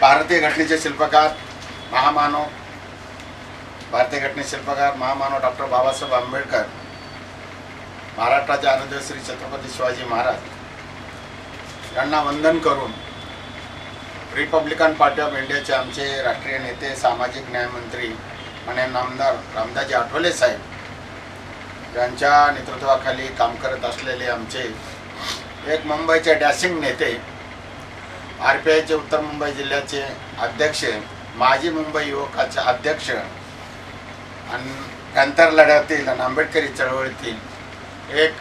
भारतीय घटनेचे शिल्पकार महामानव भारतीय घटनेचे शिल्पकार महामानव डॉक्टर बाबासाहेब आंबेडकर, महाराष्ट्राचे आराध्य श्री छत्रपती शिवाजी महाराज यांना वंदन करून रिपब्लिकन पार्टी ऑफ इंडियाचे आमचे राष्ट्रीय नेते, सामाजिक न्याय मंत्री माननीय नामदार रामदासजी आठवले साहेब यांच्या नेतृत्वाखाली काम करत असलेले आमचे एक मुंबईचे डॅशिंग नेते, आरपीआयचे उत्तर मुंबई जिल्ह्याचे अध्यक्ष, माजी मुंबई युवकाचे अध्यक्ष आणि अंतर लढ्यातील आणि आंबेडकरी चळवळीतील एक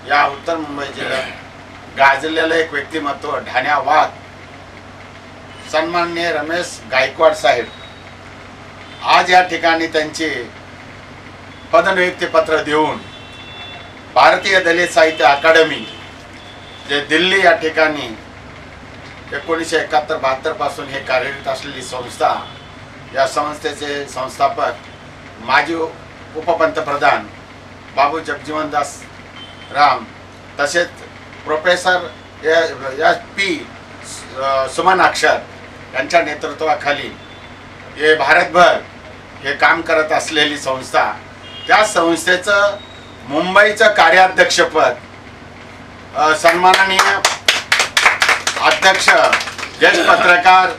या उत्तर मुंबई जिल्ह्यात गाजलेलं एक व्यक्तिमत्व ढाण्या वाघ, सन्माननीय रमेश गायकवाड साहेब आज या ठिकाणी त्यांचे पदनियुक्ती पत्र देऊन भारतीय दलित साहित्य अकादमी जे दिल्ली या ठिकाणी 1971-72 पासून हे कार्यरत असलेली संस्था, या संस्थेचे संस्थापक माजी उपपंतप्रधान बाबू जगजीवनदास राम तसेच प्रोफेसर SP सुमन अक्षर यांच्या नेतृत्वाखाली हे भारतभर हे काम करत असलेली संस्था, त्या संस्थेचं मुंबईचं कार्याध्यक्षपद सन्माननीय अध्यक्ष ज्येष्ठ पत्रकार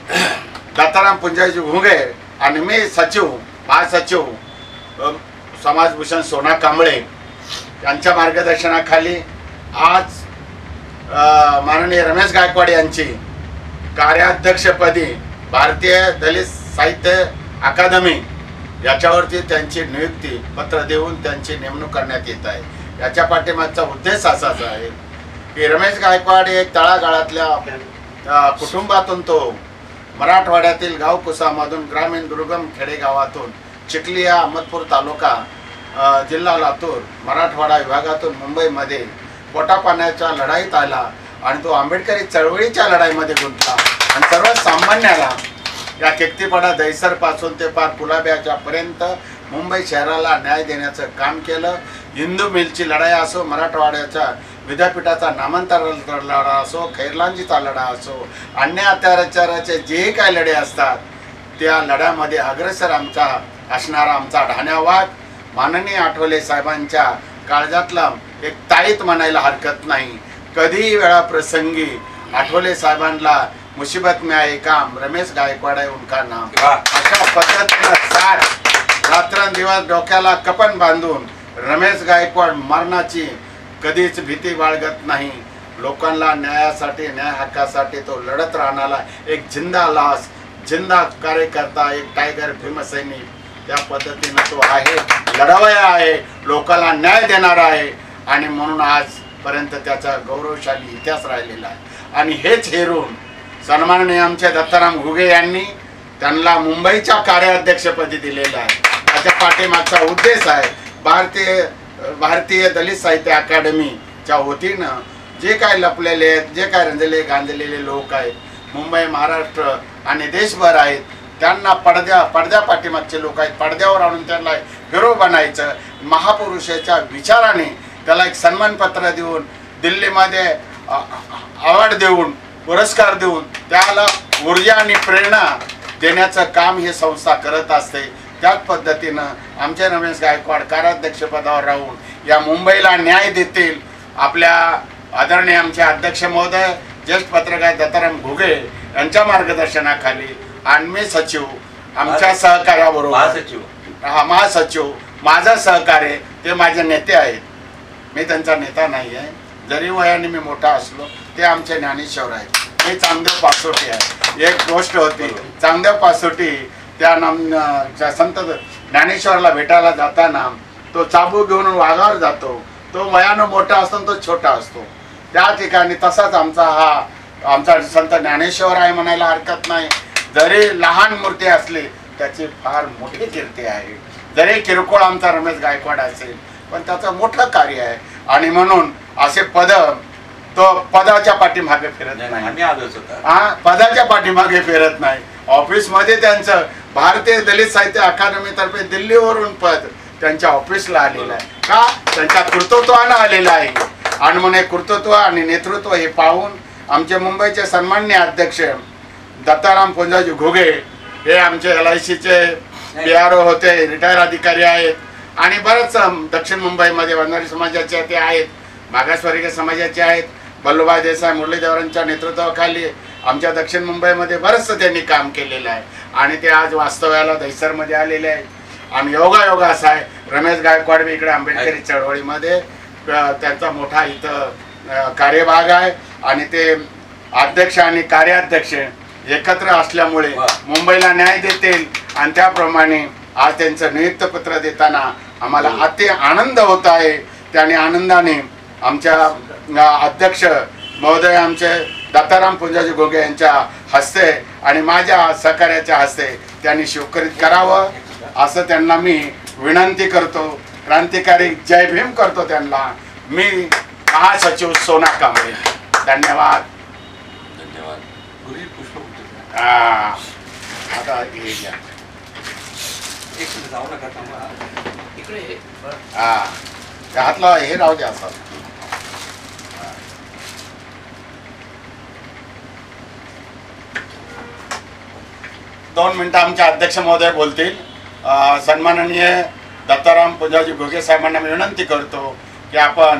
दत्ताराम पुंजाजी घुगे आणि मी सचिव महासचिव समाजभूषण सोना कांबळे यांच्या मार्गदर्शनाखाली आज माननीय रमेश गायकवाड यांची कार्याध्यक्षपदी भारतीय दलित साहित्य अकादमी याच्यावरती त्यांची नियुक्ती पत्र देऊन त्यांची नेमणूक करण्यात येत आहे। याच्या पाठीमागचा उद्देश असाच आहे की रमेश गायकवाड एक तळागाळातल्या कुटुंबातून तो मराठवाड्यातील गाव कुसामधून ग्रामीण दुर्गम खेडेगावातून चिखली या अहमदपूर तालुका जिल्हा लातूर मराठवाडा विभागातून मुंबईमध्ये पोटापाण्याच्या लढाईत आला आणि तो आंबेडकरी चळवळीच्या लढाईमध्ये गुंतला आणि सर्वसामान्याला या केकतीपाडा दहिसरपासून ते पार कुलाब्याच्या पर्यंत मुंबई शहराला न्याय देण्याचं काम केलं। हिंदू मिलची लढाई असो, मराठवाड्याच्या विद्यापीठाचा नामांतर लढा असो, खैरलांजीचा लढा असो, अन्याय अत्याचाराचे जे काही लढे असतात त्या लढ्यामध्ये अग्रेसर असणारा आमचा ढाण्या वाघ माननीय आठवले साहेबांच्या काळजातला एक ताईत म्हणायला हरकत नाही। कधीही वेळा प्रसंगी आठवले साहेबांना मुसीबत में आए काम, रमेश गायकवाड आहे उनका नाम. अशा पद्धतीनं साठ रात्रंदिवस डोक्याला कपन बांधून रमेश गायकवाड मरणाची कधीच भीती बाळगत नाही. लोकांना न्यायासाठी, न्याय हक्कासाठी तो लढत राहणारा एक जिंदा लास, जिंदा कार्यकर्ता, एक टायगर भीमसैनिक. त्या पद्धतीनं तो आहे, लढवया आहे, लोकांना न्याय देणारा आहे आणि म्हणून आजपर्यंत त्याचा गौरवशाली इतिहास राहिलेला आहे. आणि हेच हेरून सन्माननीय आमचे दत्ताराम घुगे यांनी त्यांना मुंबईच्या कार्याध्यक्षपदी दिलेलं आहे. त्याच्या पाठीमागचा उद्देश आहे भारतीय दलित साहित्य अकादमीच्या वतीनं जे काय लपलेले आहेत, जे काय रंजले गांजलेले लोक आहेत, मुंबई, महाराष्ट्र आणि देशभर आहेत, त्यांना पडद्या पाठीमागचे लोक आहेत, पडद्यावर आणून त्यांना हिरो बनायचं. महापुरुषाच्या विचाराने त्याला एक सन्मानपत्र देऊन, दिल्लीमध्ये अवॉर्ड देऊन, पुरस्कार देऊन त्याला ऊर्जा आणि प्रेरणा देण्याचं काम ही संस्था करत असते. त्याच पद्धतीनं आमचे रमेश गायकवाड कार्याध्यक्षपदावर राहून या मुंबईला न्याय देतील. आपल्या आदरणीय आमचे अध्यक्ष महोदय, ज्येष्ठ पत्रकार दत्ताराम घुगे यांच्या मार्गदर्शनाखाली आणि मी सचिव, आमच्या सहकार्याबरोबर महासचिव, माझा सहकार्य, ते माझे नेते आहेत. मी त्यांचा नेता नाही आहे, जरी वयाने मी मोठा असलो. ते आमचे ज्ञानेश्वर आहेत. हे चांगदेव पासोटी आहे. एक गोष्ट होती, चांगदेव पासोटी त्या संत ज्ञानेश्वरला भेटायला जाताना तो चाबूक घेऊन वाघावर जातो. तो वयानं मोठा असतो, तो छोटा असतो. त्या ठिकाणी तसाच आमचा संत ज्ञानेश्वर आहे म्हणायला हरकत नाही. जरी लहान मूर्ती असली त्याची फार मोठी कीर्ती आहे. जरी किरकोळ आमचा रमेश गायकवाड असेल पण त्याचं मोठं कार्य आहे. आणि म्हणून असे तो पदाच्या पाठीमागे फिरत नाही, पदाच्या पाठीमागे फिरत नाही. ऑफिसमध्ये त्यांचं भारतीय दलित साहित्य अकादमीतर्फे दिल्लीवरून पद त्यांच्या ऑफिसला आलेलं आहे. का? त्यांच्या कर्तृत्वानं आलेलं आहे. आणि म्हणून कर्तृत्व आणि नेतृत्व हे पाहून आमचे मुंबईचे सन्माननीय अध्यक्ष दत्ताराम पुंजाजी घुगे हे आमचे LICचे PRO होते, रिटायर अधिकारी आहेत. आणि बरेच दक्षिण मुंबईमध्ये वंजारी समाजाचे ते आहेत, मागासवर्गीय समाजाचे आहेत. बल्लूभाई देसाई, मुरलीधरांच्या नेतृत्वाखाली आमच्या दक्षिण मुंबईमध्ये बरंचसं त्यांनी काम केलेलं आहे. आणि ते आज वास्तव्याला दहिसरमध्ये आलेले आहेत. आणि योगायोग असा आहे, रमेश गायकवाड बी इकडे आंबेडकरी चळवळीमध्ये त्यांचा मोठा इथं कार्यभाग आहे. आणि ते अध्यक्ष आणि कार्याध्यक्ष एकत्र असल्यामुळे मुंबईला न्याय देतील. आणि त्याप्रमाणे आज त्यांचं नियुक्तपत्र देताना आम्हाला अति आनंद होत आहे. त्याने आनंदाने आमच्या अध्यक्ष महोदय आमचे दत्ताराम पुंजाजी घुगे यांच्या हस्ते आणि माझ्या सहकार्याच्या हस्ते त्यांनी स्वीकृत करावं असं त्यांना मी विनंती करतो. क्रांतिकारी जय भीम करतो त्यांना. मी महासचिव सोना कांबळे. धन्यवाद. आता हे घ्या. हातला हे राहू द्या. असं 2 मिनिटं आमचे अध्यक्ष महोदय बोलतील. सन्माननीय दत्ताराम पुंजाजी घुगे साहेबांना मी विनंती करतो की आपण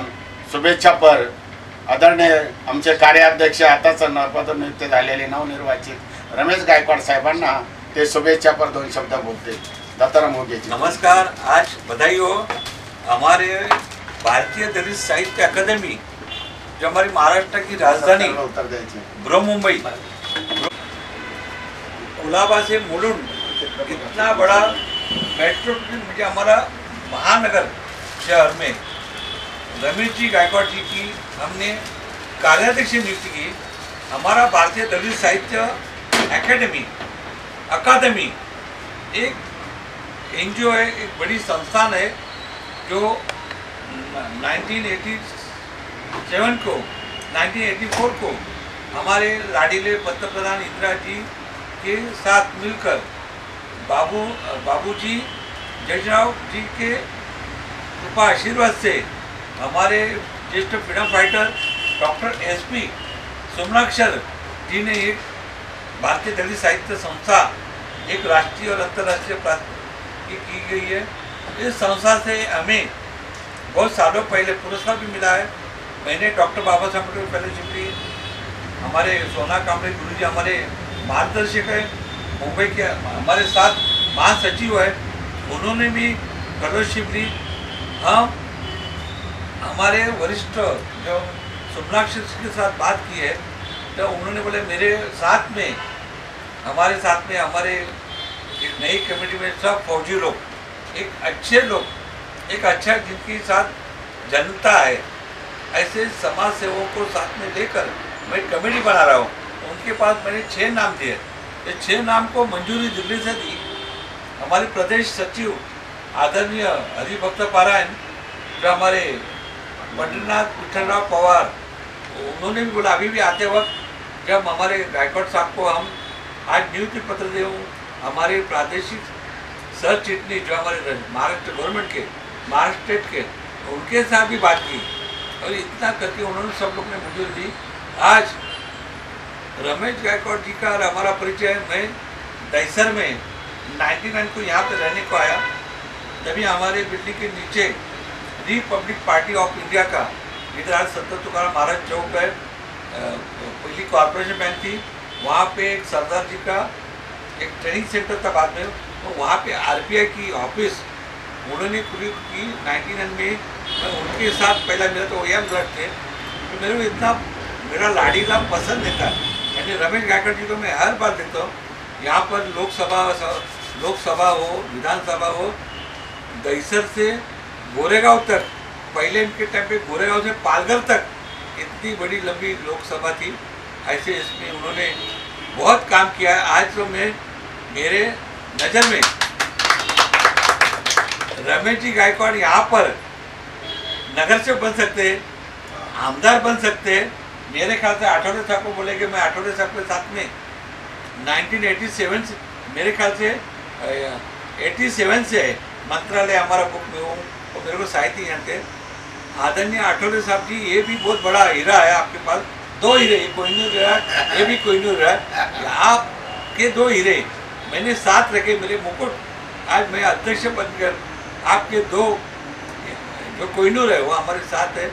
शुभेच्छापर आदरणीय आमचे कार्याध्यक्ष आताच पदनियुक्त झालेले नवनिर्वाचित रमेश गायकवाड साहेबांना ते शुभेच्छापर 2 शब्द बोलतील. दत्ताराम घुगे जी नमस्कार. आज बधाई हो. हमारे भारतीय दलित साहित्य अकादमी जो हमारी महाराष्ट्र की राजधानी ब्रह्म मुंबई कुलाबा से मुलुंड इतना बड़ा मेट्रोपोलिटन मुझे हमारा महानगर शहर में रमेश जी गायकवाड़ जी की हमने कार्याध्यक्ष नियुक्ति की. हमारा भारतीय दलित साहित्य अकादमी एक NGO है, एक बड़ी संस्थान है जो 1984 को हमारे लाडीले पंतप्रधान इंदिरा जी के साथ मिलकर बाबूजी जयराव जी के कृपा आशीर्वाद से हमारे ज्येष्ठ फ्रीडम फाइटर डॉक्टर SP सोमनाक्षर जी ने एक भारतीय दलित साहित्य संस्था एक राष्ट्रीय और अंतर्राष्ट्रीय की गई है. इस संस्था से हमें बहुत सालों पहले पुरस्कार भी मिला है. मैंने डॉक्टर बाबा साहब अम्बेडकर फेलोशिप ली हमारे सोना कांबळे गुरु जी हमारे मार्गदर्शक है, मुंबई के हमारे साथ महासचिव है, उन्होंने भी फेलोशिप ली। हम हमारे वरिष्ठ जो सोमनाक्षर के साथ बात की है, तो उन्होंने बोले मेरे साथ में हमारे एक नई कमेटी में सब फौजी लोग, एक अच्छे लोग, एक अच्छा जिनके साथ जनता है, ऐसे समाज सेवकों को साथ में लेकर मैं कमेटी बना रहा हूँ। उनके पास मैंने 6 नाम दिए। ये 6 नाम को मंजूरी दिल्ली से दी। हमारे प्रदेश सचिव आदरणीय हरिभक्त पारायण, जो हमारे पंडितनाथ विठलराव पवार, उन्होंने भी बोला अभी भी आते वक्त जब हमारे गायकवाड़ साहब को हम आज नियुक्ति पत्र दे, हमारे प्रादेशिक सह चिटनी जो हमारे महाराष्ट्र गवर्नमेंट के, महाराष्ट्र स्टेट के, उनके साथ भी बात की और इतना करके उन्होंने सब लोग ने मंजूरी दी। आज रमेश गायकवाड़ जी का और हमारा परिचय, मैं दहिसर में 99 को यहाँ पे रहने को आया, तभी हमारे बिल्डिंग के नीचे रिपब्लिक पार्टी ऑफ इंडिया का, इधर आज संत तुकाराम महाराज चौक है, पहली कॉर्पोरेशन बैंक थी, वहाँ पे एक सरदार जी का एक ट्रेनिंग सेंटर था बाद में, तो वहाँ पे आरबीआई की ऑफिस उन्होंने खुली की 99 में। मैं उनके साथ पहला मेरा तो यम लड़ थे, तो मेरे को इतना मेरा लाडीला पसंद नहीं था। यानी रमेश गायकवाड़ जी को मैं हर बार देखता हूँ, यहाँ पर लोकसभा हो, विधानसभा हो, दहिसर से गोरेगांव तक, पहले इनके टाइम पे गोरेगांव से पालघर तक इतनी बड़ी लंबी लोकसभा थी। ऐसे इसमें उन्होंने बहुत काम किया है। आज तो मेरे नज़र में रमेश जी गायकवाड़ यहाँ पर नगर से बन सकते हैं, आमदार बन सकते हैं। मेरे ख्याल से आठवले साहब को बोलेंगे, मैं आठवले साहब के साथ में 1987 से, मेरे ख्याल से 87 से मंत्रालय हमारा बुक में हूँ, और मेरे को साहित्य जानते। आदरणीय आठवले साहब जी, ये भी बहुत बड़ा हीरा है आपके पास, 2 हीरे, ये कोहिनूर हीरा, ये भी कोहिनूर हीरा। आपके 2 हीरे मैंने साथ रखे, मेरे मुकुट, आज मैं अध्यक्ष बनकर आपके 2 जो कोहिनूर है वो हमारे साथ है।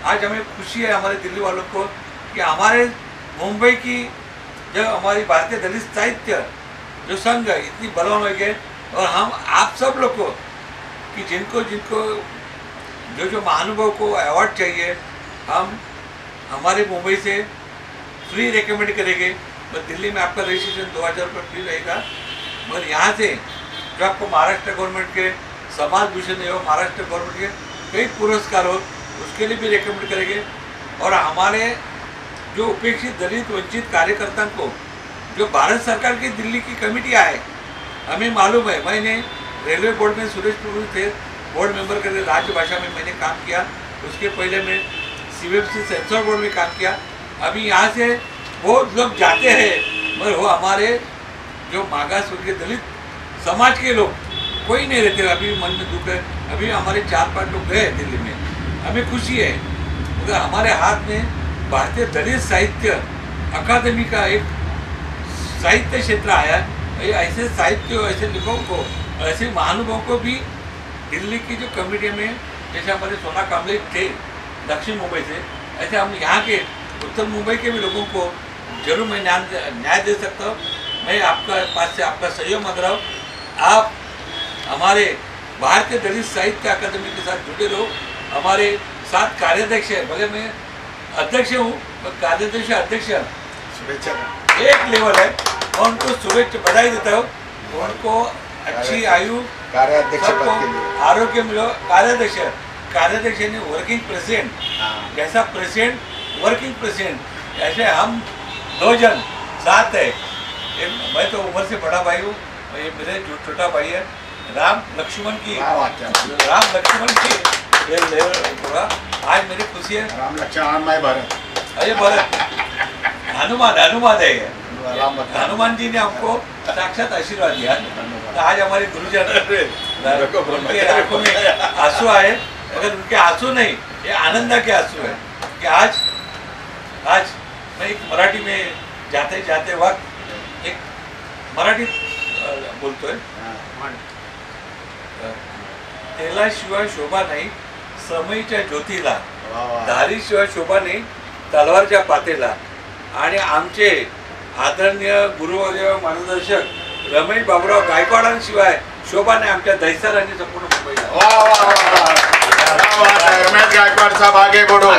आज हमें खुशी है हमारे दिल्ली वालों को कि हमारे मुंबई की जो हमारी भारतीय दलित साहित्य जो संघ है इतनी बलवान हो गए, और हम आप सब लोग को कि जिनको जो महानुभाव को अवार्ड चाहिए, हम हमारे मुंबई से फ्री रिकमेंड करेंगे। बस दिल्ली में आपका रजिस्ट्रेशन 2000 रुपये फ्री रहेगा, मगर यहाँ से जो आपको महाराष्ट्र गवर्नमेंट के समाज भूषण एवं महाराष्ट्र गवर्नमेंट के कई पुरस्कार हो, उसके लिए भी रिकमेंड करेंगे। और हमारे जो उपेक्षित दलित वंचित कार्यकर्ता को जो भारत सरकार की दिल्ली की कमेटियाँ है, हमें मालूम है, मैंने रेलवे बोर्ड में सुरेश प्रभु थे बोर्ड मेंबर करके राजभाषा में मैंने काम किया, उसके पहले मैं CBMC सेंसर बोर्ड में काम किया। अभी यहाँ से बहुत लोग जाते हैं, मगर वो हमारे जो मागास वर्ग के दलित समाज के लोग कोई नहीं रहते। अभी मन में दुख है, अभी हमारे 4-5 लोग गए दिल्ली में, हमें खुशी है, मगर हमारे हाथ में भारतीय दलित साहित्य अकादमी का एक साहित्य क्षेत्र आया है। ऐसे साहित्य, ऐसे लेखकों को, ऐसे महानुभावों को भी दिल्ली की जो कमेटी में, जैसे हमारे सोना कांबळे थे दक्षिण मुंबई से, ऐसे हम यहाँ के उत्तर मुंबई के भी लोगों को जरूर मैं न्याय दे सकता हूँ। मैं आपका पास से आपका सहयोग मांग रहा हूँ। आप हमारे भारतीय दलित साहित्य अकादमी के साथ जुड़े रहो। हमारे साथ कार्याध्यक्ष है, भले मैं अध्यक्ष हूँ, कार्याध्यक्ष अध्यक्ष शुभेच्छा एक लेवल है, और उनको शुभेच्छा बधाई देता हूँ। उनको अच्छी आयु, कार्याध्यक्ष पद सबको के लिए आरोग्य मिलो। कार्याध्यक्ष यानी वर्किंग प्रेसिडेंट, जैसा प्रेसिडेंट वर्किंग प्रेसिडेंट, ऐसे हम 2 जन साथ है। मैं तो उम्र से बड़ा भाई हूँ, ये मेरे जो छोटा भाई है राम लक्ष्मण की ये आज मेरी खुशी है। राम लक्ष्मण मैं भरत, अरे भरत हनुमान है ये। हनुमान जी ने हमको साक्षात आशीर्वाद दिया। तो आज हमारे गुरुजन उनके आंखों में आंसू आए, मगर उनके आंसू नहीं, ये आनंद के आंसू है कि आज मैं एक मराठी में जाते वक्त एक मराठी बोलतो है, तेलाशिवाय शोभा नाही समईच्या ज्योतीला, धारीशिवाय शोभा नाही तलवारच्या पातेला, आणि आमचे आदरणीय गुरुवर्य मार्गदर्शक रमेश बाबूराव गायकवाडांशिवाय शोभा नाही आमच्या दहिसर आणि संपूर्ण मुंबईला. वा वा वा वा. रमेश गायकवाड साहेब आगे बढो.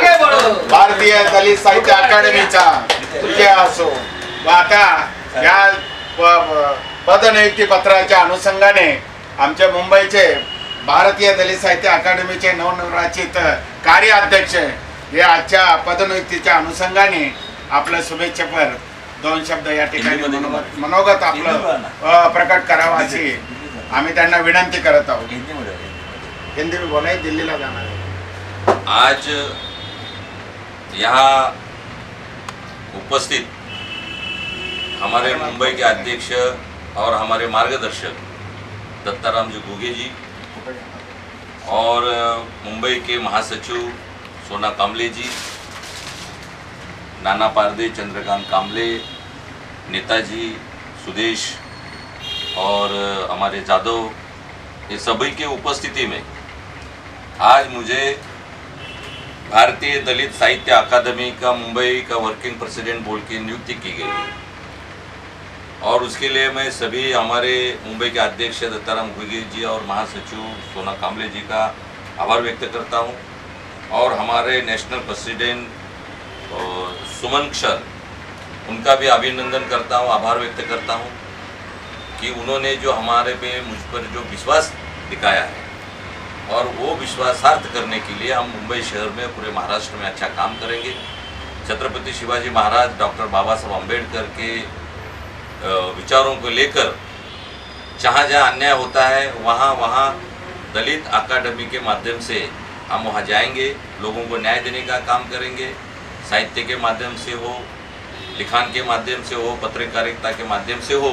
भारतीय दलित साहित्य अकादमीचा विजय असो. आता या पदनियुक्ती पत्राच्या अनुषंगाने आमच्या मुंबईचे भारतीय दलित साहित्य अकादमीचे नवनिर्वाचित कार्याध्यक्ष हे आजच्या पदनियुक्तीच्या अनुषंगाने आपलं शुभेच्छापर 2 शब्द या ठिकाणी मनोगत आपलं प्रकट करावं अशी आम्ही त्यांना विनंती करत आहोत. हिंदी में बोला दिल्लीला जाणार है. आज यहाँ उपस्थित हमारे मुंबई के अध्यक्ष और हमारे मार्गदर्शक दत्ताराम जी घुगे जी और मुंबई के महासचिव सोना कामले जी, नाना पारदे, चंद्रकांत कामले, नेताजी सुदेश और हमारे जादव, ये सभी के उपस्थिति में आज मुझे भारतीय दलित साहित्य अकादमी का मुंबई का वर्किंग प्रेसिडेंट बोल के नियुक्ति की गई है और उसके लिए मैं सभी हमारे मुंबई के अध्यक्ष दत्ताराम घुगे जी और महासचिव सोना कामले जी का आभार व्यक्त करता हूं और हमारे नेशनल प्रेसिडेंट सुमन क्षर उनका भी अभिनंदन करता हूं, आभार व्यक्त करता हूं कि उन्होंने जो हमारे पे मुझ पर जो विश्वास दिखाया है और वो विश्वासार्थ करने के लिए हम मुंबई शहर में पूरे महाराष्ट्र में अच्छा काम करेंगे. छत्रपति शिवाजी महाराज, डॉक्टर बाबा साहब अम्बेडकर के विचारों को लेकर जहाँ जहाँ अन्याय होता है वहाँ वहाँ दलित अकादमी के माध्यम से हम वहाँ जाएंगे, लोगों को न्याय देने का काम करेंगे. साहित्य के माध्यम से हो, लिखान के माध्यम से हो, पत्रकारिता के माध्यम से हो,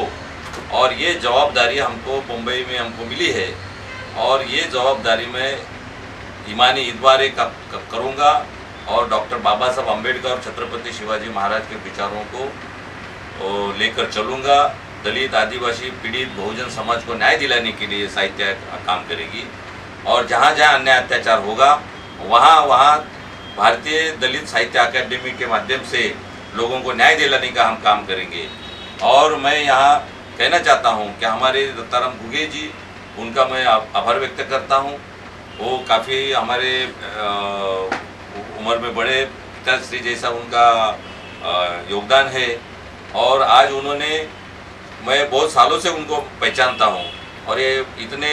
और ये जवाबदारी हमको मुंबई में हमको मिली है और ये जवाबदारी मैं ईमानी ईदवारे का करूँगा और डॉक्टर बाबा साहब अम्बेडकर और छत्रपति शिवाजी महाराज के विचारों को लेकर चलूँगा. दलित, आदिवासी, पीड़ित बहुजन समाज को न्याय दिलाने के लिए साहित्य काम करेगी और जहाँ जहाँ अन्याय अत्याचार होगा वहाँ वहाँ भारतीय दलित साहित्य अकादमी के माध्यम से लोगों को न्याय दिलाने का हम काम करेंगे. और मैं यहाँ कहना चाहता हूँ कि हमारे दत्ताराम घुगे जी, उनका मैं आभार व्यक्त करता हूँ. वो काफ़ी हमारे उम्र में बड़े पिताश्री जैसा उनका योगदान है और आज उन्होंने, मैं बहुत सालों से उनको पहचानता हूँ और ये इतने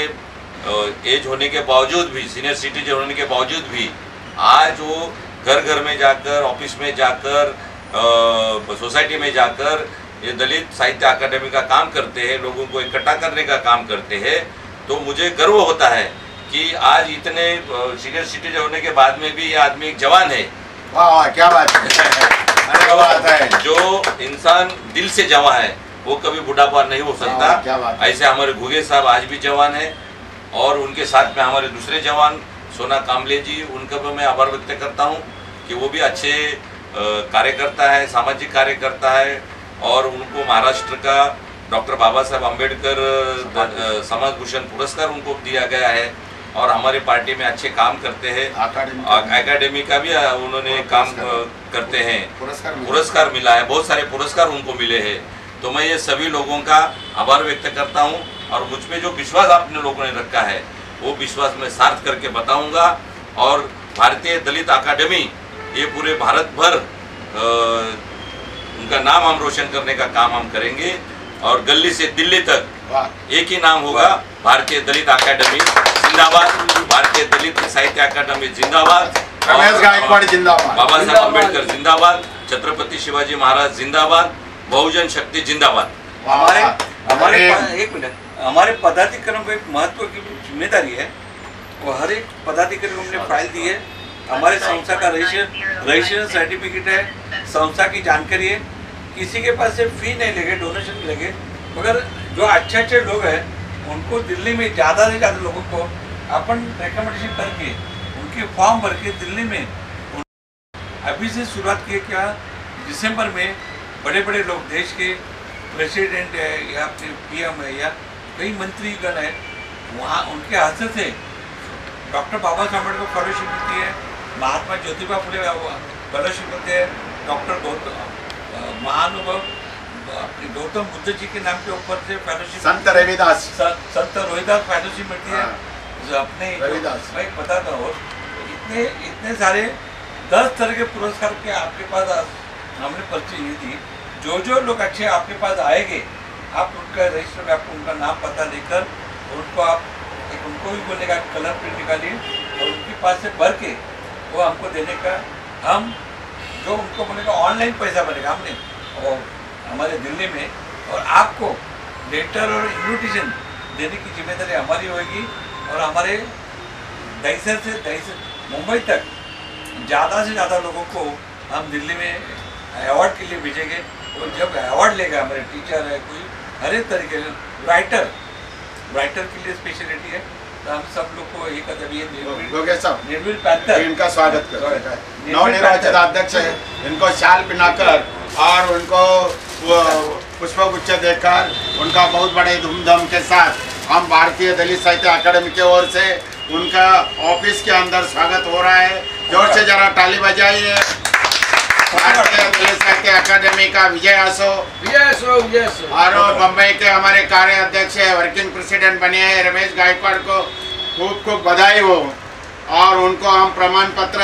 एज होने के बावजूद भी, सीनियर सिटीजन होने के बावजूद भी आज वो घर घर में जाकर, ऑफिस में जाकर, सोसाइटी में जाकर ये दलित साहित्य अकादमी का काम करते हैं, लोगों को इकट्ठा करने का काम करते हैं. तो मुझे गर्व होता है कि आज इतने सीनियर सिटीजन होने के बाद में भी ये आदमी एक जवान है. वाह वाह, क्या बात है. जो इंसान दिल से जवान है वो कभी बुढ़ापा नहीं हो सकता. ऐसे हमारे घुगे साहब आज भी जवान है और उनके साथ में हमारे दूसरे जवान सोना कामले जी, उनका भी मैं आभार व्यक्त करता हूँ कि वो भी अच्छे कार्यकर्ता है, सामाजिक कार्यकर्ता है और उनको महाराष्ट्र का डॉक्टर बाबा साहब अम्बेडकर समाज भूषण पुरस्कार उनको दिया गया है और हमारे पार्टी में अच्छे काम करते हैं. अकादमी का भी उन्होंने काम करते हैं, पुरस्कार मिला है, बहुत सारे पुरस्कार उनको मिले हैं. तो मैं ये सभी लोगों का आभार व्यक्त करता हूँ और मुझ पे जो विश्वास आपने लोगों ने रखा है वो विश्वास मैं सार्थ करके बताऊंगा और भारतीय दलित अकादमी ये पूरे भारत भर उनका नाम हम रोशन करने का काम हम करेंगे और गली से दिल्ली तक एक ही नाम होगा, भारतीय दलित अकादमी जिंदाबाद, भारतीय दलित साहित्य अकादमी जिंदाबाद, रमेश गायकवाड जिंदाबाद, बाबा साहब अम्बेडकर जिंदाबाद, छत्रपति शिवाजी महाराज जिंदाबाद, बहुजन शक्ति जिंदाबाद. हमारे पदाधिकारियों को एक महत्व की जिम्मेदारी है. वो हर एक पदाधिकारी को हमने फाइल दी है. हमारे संस्था का रजिस्ट्रेशन सर्टिफिकेट है, संस्था की जानकारी है. किसी के पास से फी नहीं लगे, डोनेशन लगे, मगर जो अच्छे अच्छे लोग हैं उनको दिल्ली में ज़्यादा से ज़्यादा लोगों को अपन रिकमेंडेशन करके उनके फॉर्म भर के दिल्ली में अभी से शुरुआत की. क्या दिसंबर में बड़े बड़े लोग, देश के प्रेसिडेंट है या अपने PM है या कई मंत्रीगण है, वहाँ उनके हाथ से डॉक्टर बाबा साहब अम्बेडकर फॉलोशिप मिलती है, महात्मा ज्योतिबा फुले फॉलोशिप मिलती है, डॉक्टर महानुभव अपनी गौतम बुद्ध जी के नाम के ऊपर से फेलोशिप, संत रविदास, संत रोहिदास फेलोशिप मिलती है। जो अपने रविदास, मैं बताता हूँ, इतने सारे 10 तरह के पुरस्कार के आपके पास हमने पर्ची दी थी। जो लोग अच्छे आपके पास आएंगे, आप उनका रजिस्टर में आपको उनका नाम पता लेकर उनको आप उनको भी बोलेगा कलर प्रिंट निकालिए और उनके पास से भर के वो हमको देने का, हम जो उनको बोलेगा ऑनलाइन पैसा बनेगा हमने और हमारे दिल्ली में, और आपको लेटर और इन्विटेशन देने की जिम्मेदारी हमारी होगी। और हमारे दहीसर से मुंबई तक ज़्यादा से ज़्यादा लोगों को हम दिल्ली में अवार्ड के लिए भेजेंगे। और जब अवार्ड लेगा हमारे टीचर है, कोई हर एक तरीके से राइटर के लिए स्पेशलिटी है, तो हम सब लोग को एक निर्भील पैंथर इनका स्वागत करते हैं। नवनिर्वाचित अध्यक्ष है, इनको शाल पिनाकर और उनको पुष्पगुच्छ देकर उनका बहुत बड़े धूमधाम के साथ हम भारतीय दलित साहित्य अकादमी की ओर से उनका ऑफिस के अंदर स्वागत हो रहा है। जोर से जरा ताली बजाइए। भारतीय दलित साहित्य अकादमी का विजय असो। और बम्बई के हमारे कार्य अध्यक्ष वर्किंग प्रेसिडेंट बने हैं रमेश गायकवाड़ को खूब खूब बधाई हो। और उनको हम प्रमाण पत्र,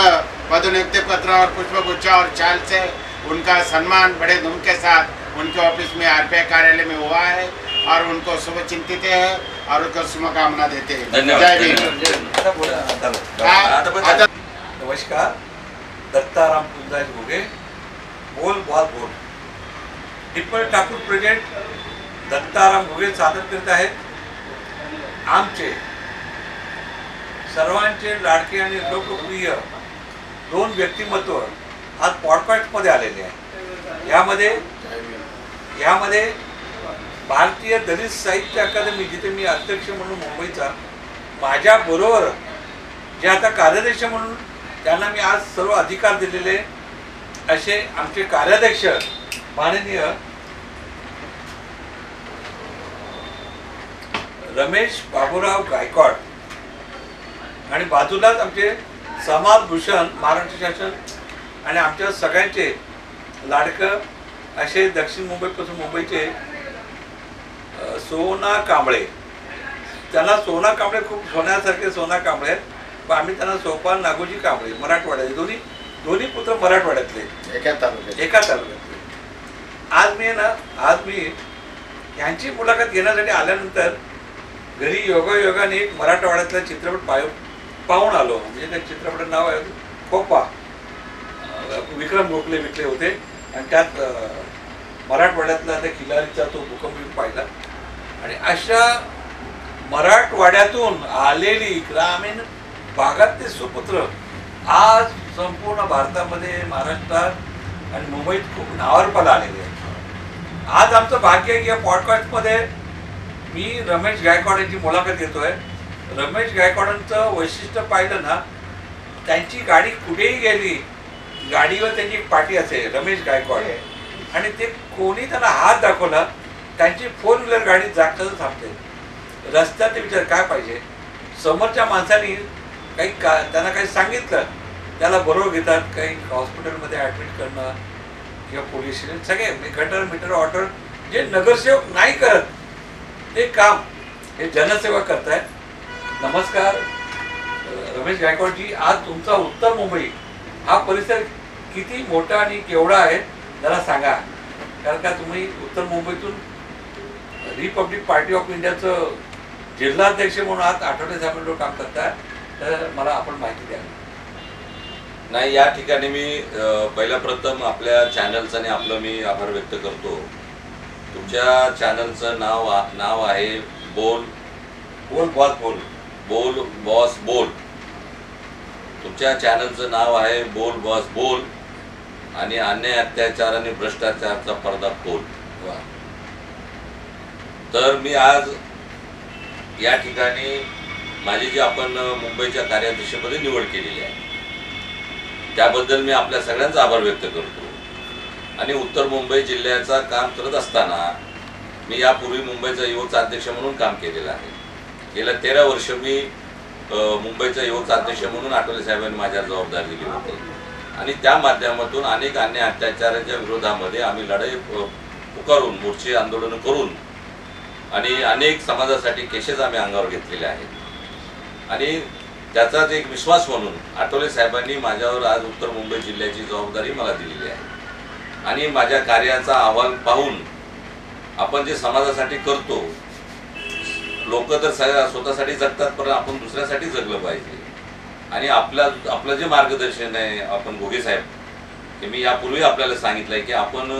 पदोन्नति पत्र और पुष्पगुच्छ और शाल से उनका सम्मान बड़े धूम के साथ उनके ऑफिस में आरपीआई कार्यालय में हुआ है और उनको शुभ चिंतित है और उनको शुभकामना देते हैं। जय भीम। नमस्कार, दत्ताराम पुंजाज घुगे, बोल बहुत बोल। टिप्पल ठाकूर प्रेजेंट दत्ताराम घुगे सादर करत आहे आमचे सर्वांचे लाडके आणि लोकप्रिय 2 व्यक्तिमत्व आज पॉडकास्टमध्ये आलेले आहे। यामध्ये भारतीय दलित साहित्य अकादमी, जिथे मी अध्यक्ष म्हणून मुंबईचा, माझ्या बरोबर जे आता कार्याध्यक्ष म्हणून त्यांना मी आज सर्व अधिकार दिलेले असे आमचे कार्याध्यक्ष माननीय रमेश बाबूराव गायकवाड आणि बाजूलाच आमचे समाजभूषण महाराष्ट्र शासन आणि आमच्या सगळ्यांचे लाडकं असे दक्षिण मुंबईपासून मुंबईचे सोना कांबळे, त्यांना सोना कांबळे खूप सोन्यासारखे सोना कांबळे आहेत, पण आम्ही त्यांना सोपान नागोजी कांबळे मराठवाड्याचे दोन्ही पुत्र मराठवाड्यातले एका तालुक्यातले। आज मी यांची मुलाखत घेण्यासाठी आल्यानंतर घरी योगायोगाने एक मराठवाड्यातला चित्रपट पाहून आलो। म्हणजे त्या चित्रपटाचं नाव आहे खोपा, विक्रम गोखले विकले होते आणि त्यात मराठवाड्यातला त्या खिलारीचा तो भूकंप पाहिला। आणि अशा मराठवाड्यातून आलेली ग्रामीण भागातले सुपुत्र आज संपूर्ण भारतामध्ये, महाराष्ट्रात आणि मुंबईत खूप नावारूपाला आलेले आहेत। आज आमचं भाग्य आहे की या पॉडकास्टमध्ये मी रमेश गायकवाड यांची मुलाखत घेतोय। रमेश गायकवाडांचं वैशिष्ट्य पाहिलं ना, त्यांची गाडी कुठेही गेली, गाडीवर त्यांची एक पाटी असे रमेश गायकवाड, आणि ते कोणी त्यांना हात दाखवला त्यांची 4 व्हीलर गाडी जागताच थांबते। रस्त्यात विचार काय पाहिजे, समोरच्या माणसाने त्यांना काही सांगितलं त्याला बरोबर घेतात, काही हॉस्पिटलमध्ये ॲडमिट करणं किंवा पोलीस स्टेशन, सगळे गटर मीटर ऑर्डर जे नगरसेवक नाही करत ते काम हे जनसेवा करतायत। नमस्कार रमेश गायकवाडजी, आज तुमचा उत्तर मुंबई हा परिसर किती मोठा आणि केवढा आहे जरा सांगा, कारण का तुम्ही उत्तर मुंबईतून रिपब्लिक पार्टी ऑफ इंडियाचं जिल्हाध्यक्ष म्हणून आज आठवडे साहेबांवर काम करताय, तर मला आपण माहिती द्या। नाही, या ठिकाणी मी पहिला प्रथम आपल्या चॅनलचा आणि आपलं मी आभार व्यक्त करतो। तुमच्या चॅनलचं नाव आहे बोल बॉस बोल। तुमच्या चॅनलचं नाव आहे बोल बॉस बोल आणि अन्याय, अत्याचार आणि भ्रष्टाचाराचा पर्दाफोड। तर मी आज या ठिकाणी माझी जी आपण मुंबईच्या कार्याध्यक्षपदी निवड केलेली आहे त्याबद्दल मी आपल्या सगळ्यांचा आभार व्यक्त करतो। आणि उत्तर मुंबई जिल्ह्याचा काम करत असताना मी यापूर्वी मुंबईचा युवक अध्यक्ष म्हणून काम केलेलं आहे। गेल्या 13 वर्ष मी मुंबईचा युवक अध्यक्ष म्हणून आठवले साहेबांनी माझ्यावर जबाबदारी दिली होती आणि त्या माध्यमातून अनेक अन्याय अत्याचाराच्या विरोधामध्ये आम्ही लढाई पुकारून मोर्चे आंदोलन करून आणि अनेक समाजासाठी केसेस आम्ही अंगावर घेतलेले आहेत आणि त्याचाच एक विश्वास म्हणून आठवले साहेबांनी माझ्यावर आज उत्तर मुंबई जिल्ह्याची जबाबदारी मला दिलेली आहे आणि माझ्या कार्याचा अहवाल पाहून आपण जे समाजासाठी करतो, लोक तर स्वतःसाठी जगतात पण आपण दुसऱ्यासाठी जगलं पाहिजे आणि आपलं जे मार्गदर्शन आहे आपण घोगे साहेब, हे मी यापूर्वी आपल्याला सांगितलं आहे की आपण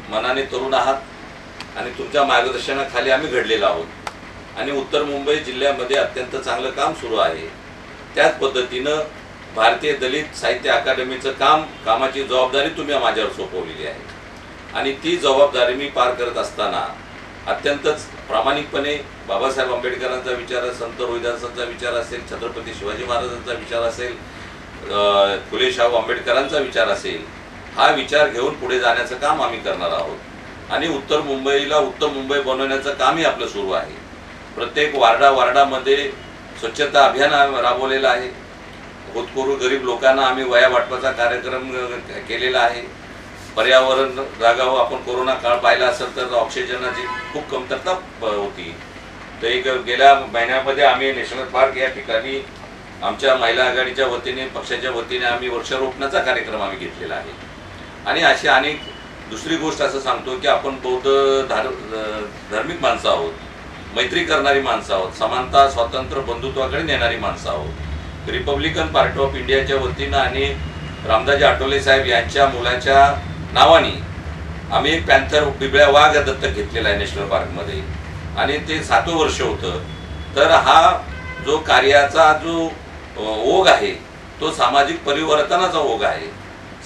मनाने तरुण आहात आणि तुमच्या मार्गदर्शनाखाली आम्ही घडलेलो आहोत आणि उत्तर मुंबई जिल्ह्यामध्ये अत्यंत चांगलं काम सुरू आहे। त्याच पद्धतीनं भारतीय दलित साहित्य अकादमीचं कामाची जबाबदारी तुम्ही माझ्यावर सोपवलेली आहे आणि ती जबाबदारी मी पार करत असताना अत्यंतच प्रामाणिकपणे बाबासाहेब आंबेडकरांचा विचार, संत रोहिदासांचा विचार असेल, छत्रपती शिवाजी महाराजांचा विचार असेल, फुले शाहू आंबेडकरांचा विचार असेल, हा विचार घेऊन पुढे जाण्याचं काम आम्ही करणार आहोत आणि उत्तर मुंबईला उत्तम मुंबई बनवण्याचं कामही आपलं सुरू आहे। प्रत्येक वार्डामध्ये स्वच्छता अभियान राबवलेलं आहे। होतकरू गरीब लोकांना आम्ही वया वाटपाचा कार्यक्रम केलेला आहे। पर्यावरण जागावर आपण कोरोना काळ पाहिला असेल तर ऑक्सिजनाची खूप कमतरता होती, तर एक गेल्या महिन्यामध्ये आम्ही नॅशनल पार्क या ठिकाणी आमच्या महिला आघाडीच्या वतीने पक्षाच्या वतीने आम्ही वृक्षारोपणाचा कार्यक्रम आम्ही घेतलेला आहे आणि अशी अनेक दुसरी गोष्ट असं सांगतो की आपण बौद्ध धार्मिक माणसं आहोत, मैत्री करणारी माणसं आहोत, समानता स्वातंत्र्य बंधुत्वाकडे नेणारी माणसं आहोत। रिपब्लिकन पार्टी ऑफ इंडियाच्या वतीनं आणि रामदाजी आठवले साहेब यांच्या मुलाच्या नावाने आम्ही एक पॅन्थर बिबळ्या वाघ दत्तक घेतलेला आहे नॅशनल पार्कमध्ये आणि ते 7वं वर्ष होतं। तर हा जो कार्याचा जो ओघ आहे तो सामाजिक परिवर्तनाचा ओघ आहे।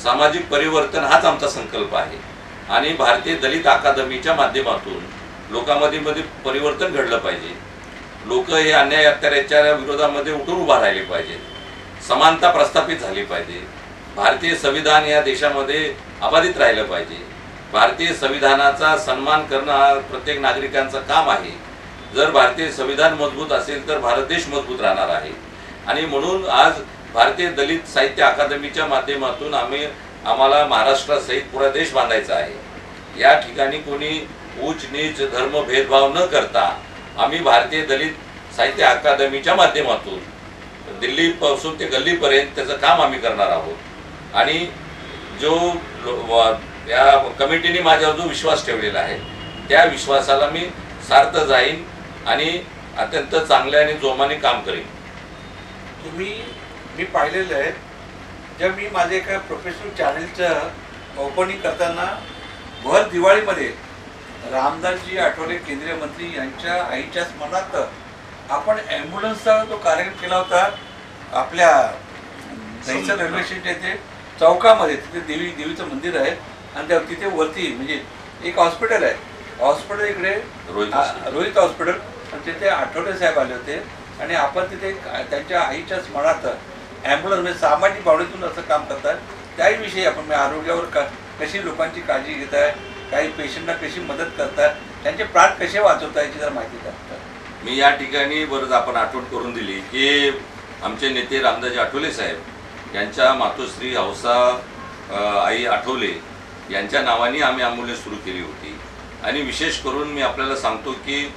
सामाजिक परिवर्तन हाच आमचा संकल्प आहे आणि भारतीय दलित अकादमीच्या माध्यमातून लोकांमध्ये परिवर्तन घडलं पाहिजे। लोक हे अन्याय अत्याचाराच्या विरोधामध्ये उठून उभा राहिले पाहिजेत, समानता प्रस्थापित झाली पाहिजे, भारतीय संविधान या देशामध्ये अबाधित राहिलं पाहिजे। भारतीय संविधानाचा सन्मान करणं हा प्रत्येक नागरिकांचं काम आहे। जर भारतीय संविधान मजबूत असेल तर भारत देश मजबूत राहणार आहे आणि म्हणून आज भारतीय दलित साहित्य अकादमीच्या माध्यमातून आम्हाला महाराष्ट्रासहित पुरा देश बांधायचा आहे। या ठिकाणी कोणी उच्च नीच धर्म भेदभाव न करता आम्ही भारतीय दलित साहित्य अकादमीच्या माध्यमातून दिल्लीपासून ते गल्लीपर्यंत त्याचं काम आम्ही करणार आहोत आणि जो या कमिटीने माझ्यावर जो विश्वास ठेवलेला आहे त्या विश्वासाला मी सार्थ जाईन आणि अत्यंत चांगल्या आणि जोमाने काम करेन। मी पाहिलेलं आहे, जेव्हा मी माझे एका प्रोफेशनल चॅनलचं ओपनिंग करताना भर दिवाळीमध्ये रामदासजी आठवले केंद्रीय मंत्री यांच्या आईच्या स्मरणार्थ आपण ॲम्ब्युलन्सचा जो कार्यक्रम केला होता आपल्या दहिसर रेल्वे स्टेशन येथे चौकामध्ये, तिथे देवीचं मंदिर आहे आणि तिथे वरती म्हणजे एक हॉस्पिटल आहे, हॉस्पिटल इकडे रोहित हॉस्पिटल आणि तिथे आठवले साहेब आले होते आणि आपण तिथे त्यांच्या आईच्या स्मरणार्थ ॲम्ब्युलन्स म्हणजे सामाजिक भावनेतून असं काम करतात। त्याविषयी आपण आरोग्यावर कशी लोकांची काळजी घेत आहे, काही पेशंटना कशी मदत करतात, त्यांचे प्राण कसे वाचवता याची जर माहिती करतात। मी या ठिकाणी बरंच आपण आठवण करून दिली की आमचे नेते रामदाजी आठवले साहेब यांच्या मातोश्री हौसा आई आठवले यांच्या नावाने आम्ही ॲम्ब्युलन्स सुरू केली होती आणि विशेष करून मी आपल्याला सांगतो की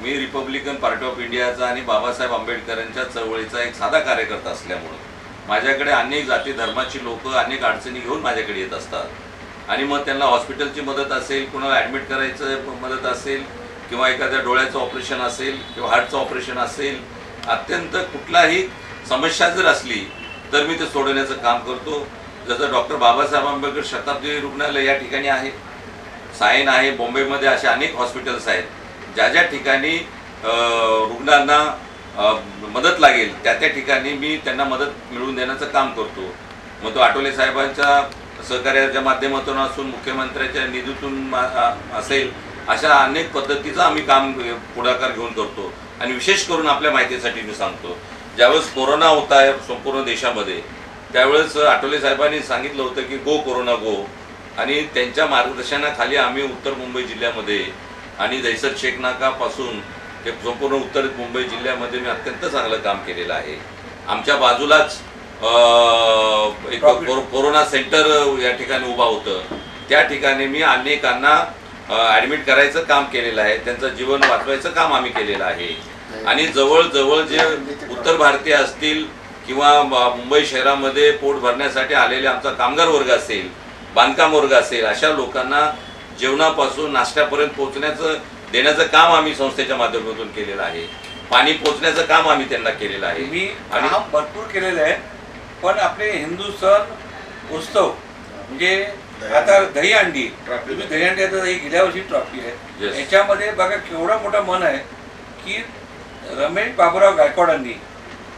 मी रिपब्लिकन पार्टी ऑफ इंडियाचा आणि बाबासाहेब आंबेडकरांच्या चळवळीचा एक साधा कार्यकर्ता असल्यामुळं माझ्याकडे अनेक जाती धर्माची लोक अनेक अडचणी घेऊन माझ्याकडे येत असतात आणि मग त्यांना हॉस्पिटलची मदत असेल, कुणाला ॲडमिट करायचं मदत असेल किंवा एखाद्या डोळ्याचं ऑपरेशन असेल किंवा हार्टचं ऑपरेशन असेल, अत्यंत कुठलाही समस्या जर असली तर मी ते सोडवण्याचं काम करतो। जसं डॉक्टर बाबासाहेब आंबेडकर शताब्दी रुग्णालय या ठिकाणी आहे, सायन आहे, मुंबईमध्ये असे अनेक हॉस्पिटल्स आहेत ज्या ठिकाणी रुग्णांना मदत लागेल त्या ठिकाणी मी त्यांना मदत मिळवून देण्याचं काम करतो। मग तो आठवले साहेबांच्या सहकार्याच्या माध्यमातून असून मुख्यमंत्र्याच्या निधीतून असेल, अशा अनेक पद्धतीचं आम्ही काम पुढाकार घेऊन करतो आणि विशेष करून आपल्या माहितीसाठी मी सांगतो, ज्यावेळेस कोरोना होता संपूर्ण देशामध्ये त्यावेळेस आठवले साहेबांनी सांगितलं होतं की गो कोरोना गो आणि त्यांच्या मार्गदर्शनाखाली आम्ही उत्तर मुंबई जिल्ह्यामध्ये आणि दहिसर शेखनाकापासून ते संपूर्ण उत्तर मुंबई जिल्ह्यामध्ये मी अत्यंत चांगलं काम केलेलं आहे। आमच्या बाजूलाच एक कोरोना सेंटर या ठिकाणी उभा होतं, त्या ठिकाणी मी अनेकांना ॲडमिट करायचं काम केलेलं आहे, त्यांचं जीवन वाचवायचं काम आम्ही केलेलं आहे. आणि जवळजवळ जे उत्तर भारतीय असतील किंवा मुंबई शहरामध्ये पोट भरण्यासाठी आलेले आमचा कामगार वर्ग असेल, बांधकाम वर्ग असेल, अशा लोकांना जेवणापासून नाश्त्यापर्यंत पोहोचण्याचं देण्याचं काम आम्ही संस्थेच्या माध्यमातून केलेलं आहे. पाणी पोहोचण्याचं काम आम्ही त्यांना केलेलं आहे. मी काम भरपूर केलेलं आहे. पण आपले हिंदू सण उत्सव म्हणजे आता दहीहंडी, तुम्ही दहीहंडी आता गेल्या वर्षी ट्रॉफी आहे, याच्यामध्ये बघा केवढा मोठा मन आहे की रमेश बाबूराव गायकवाडांनी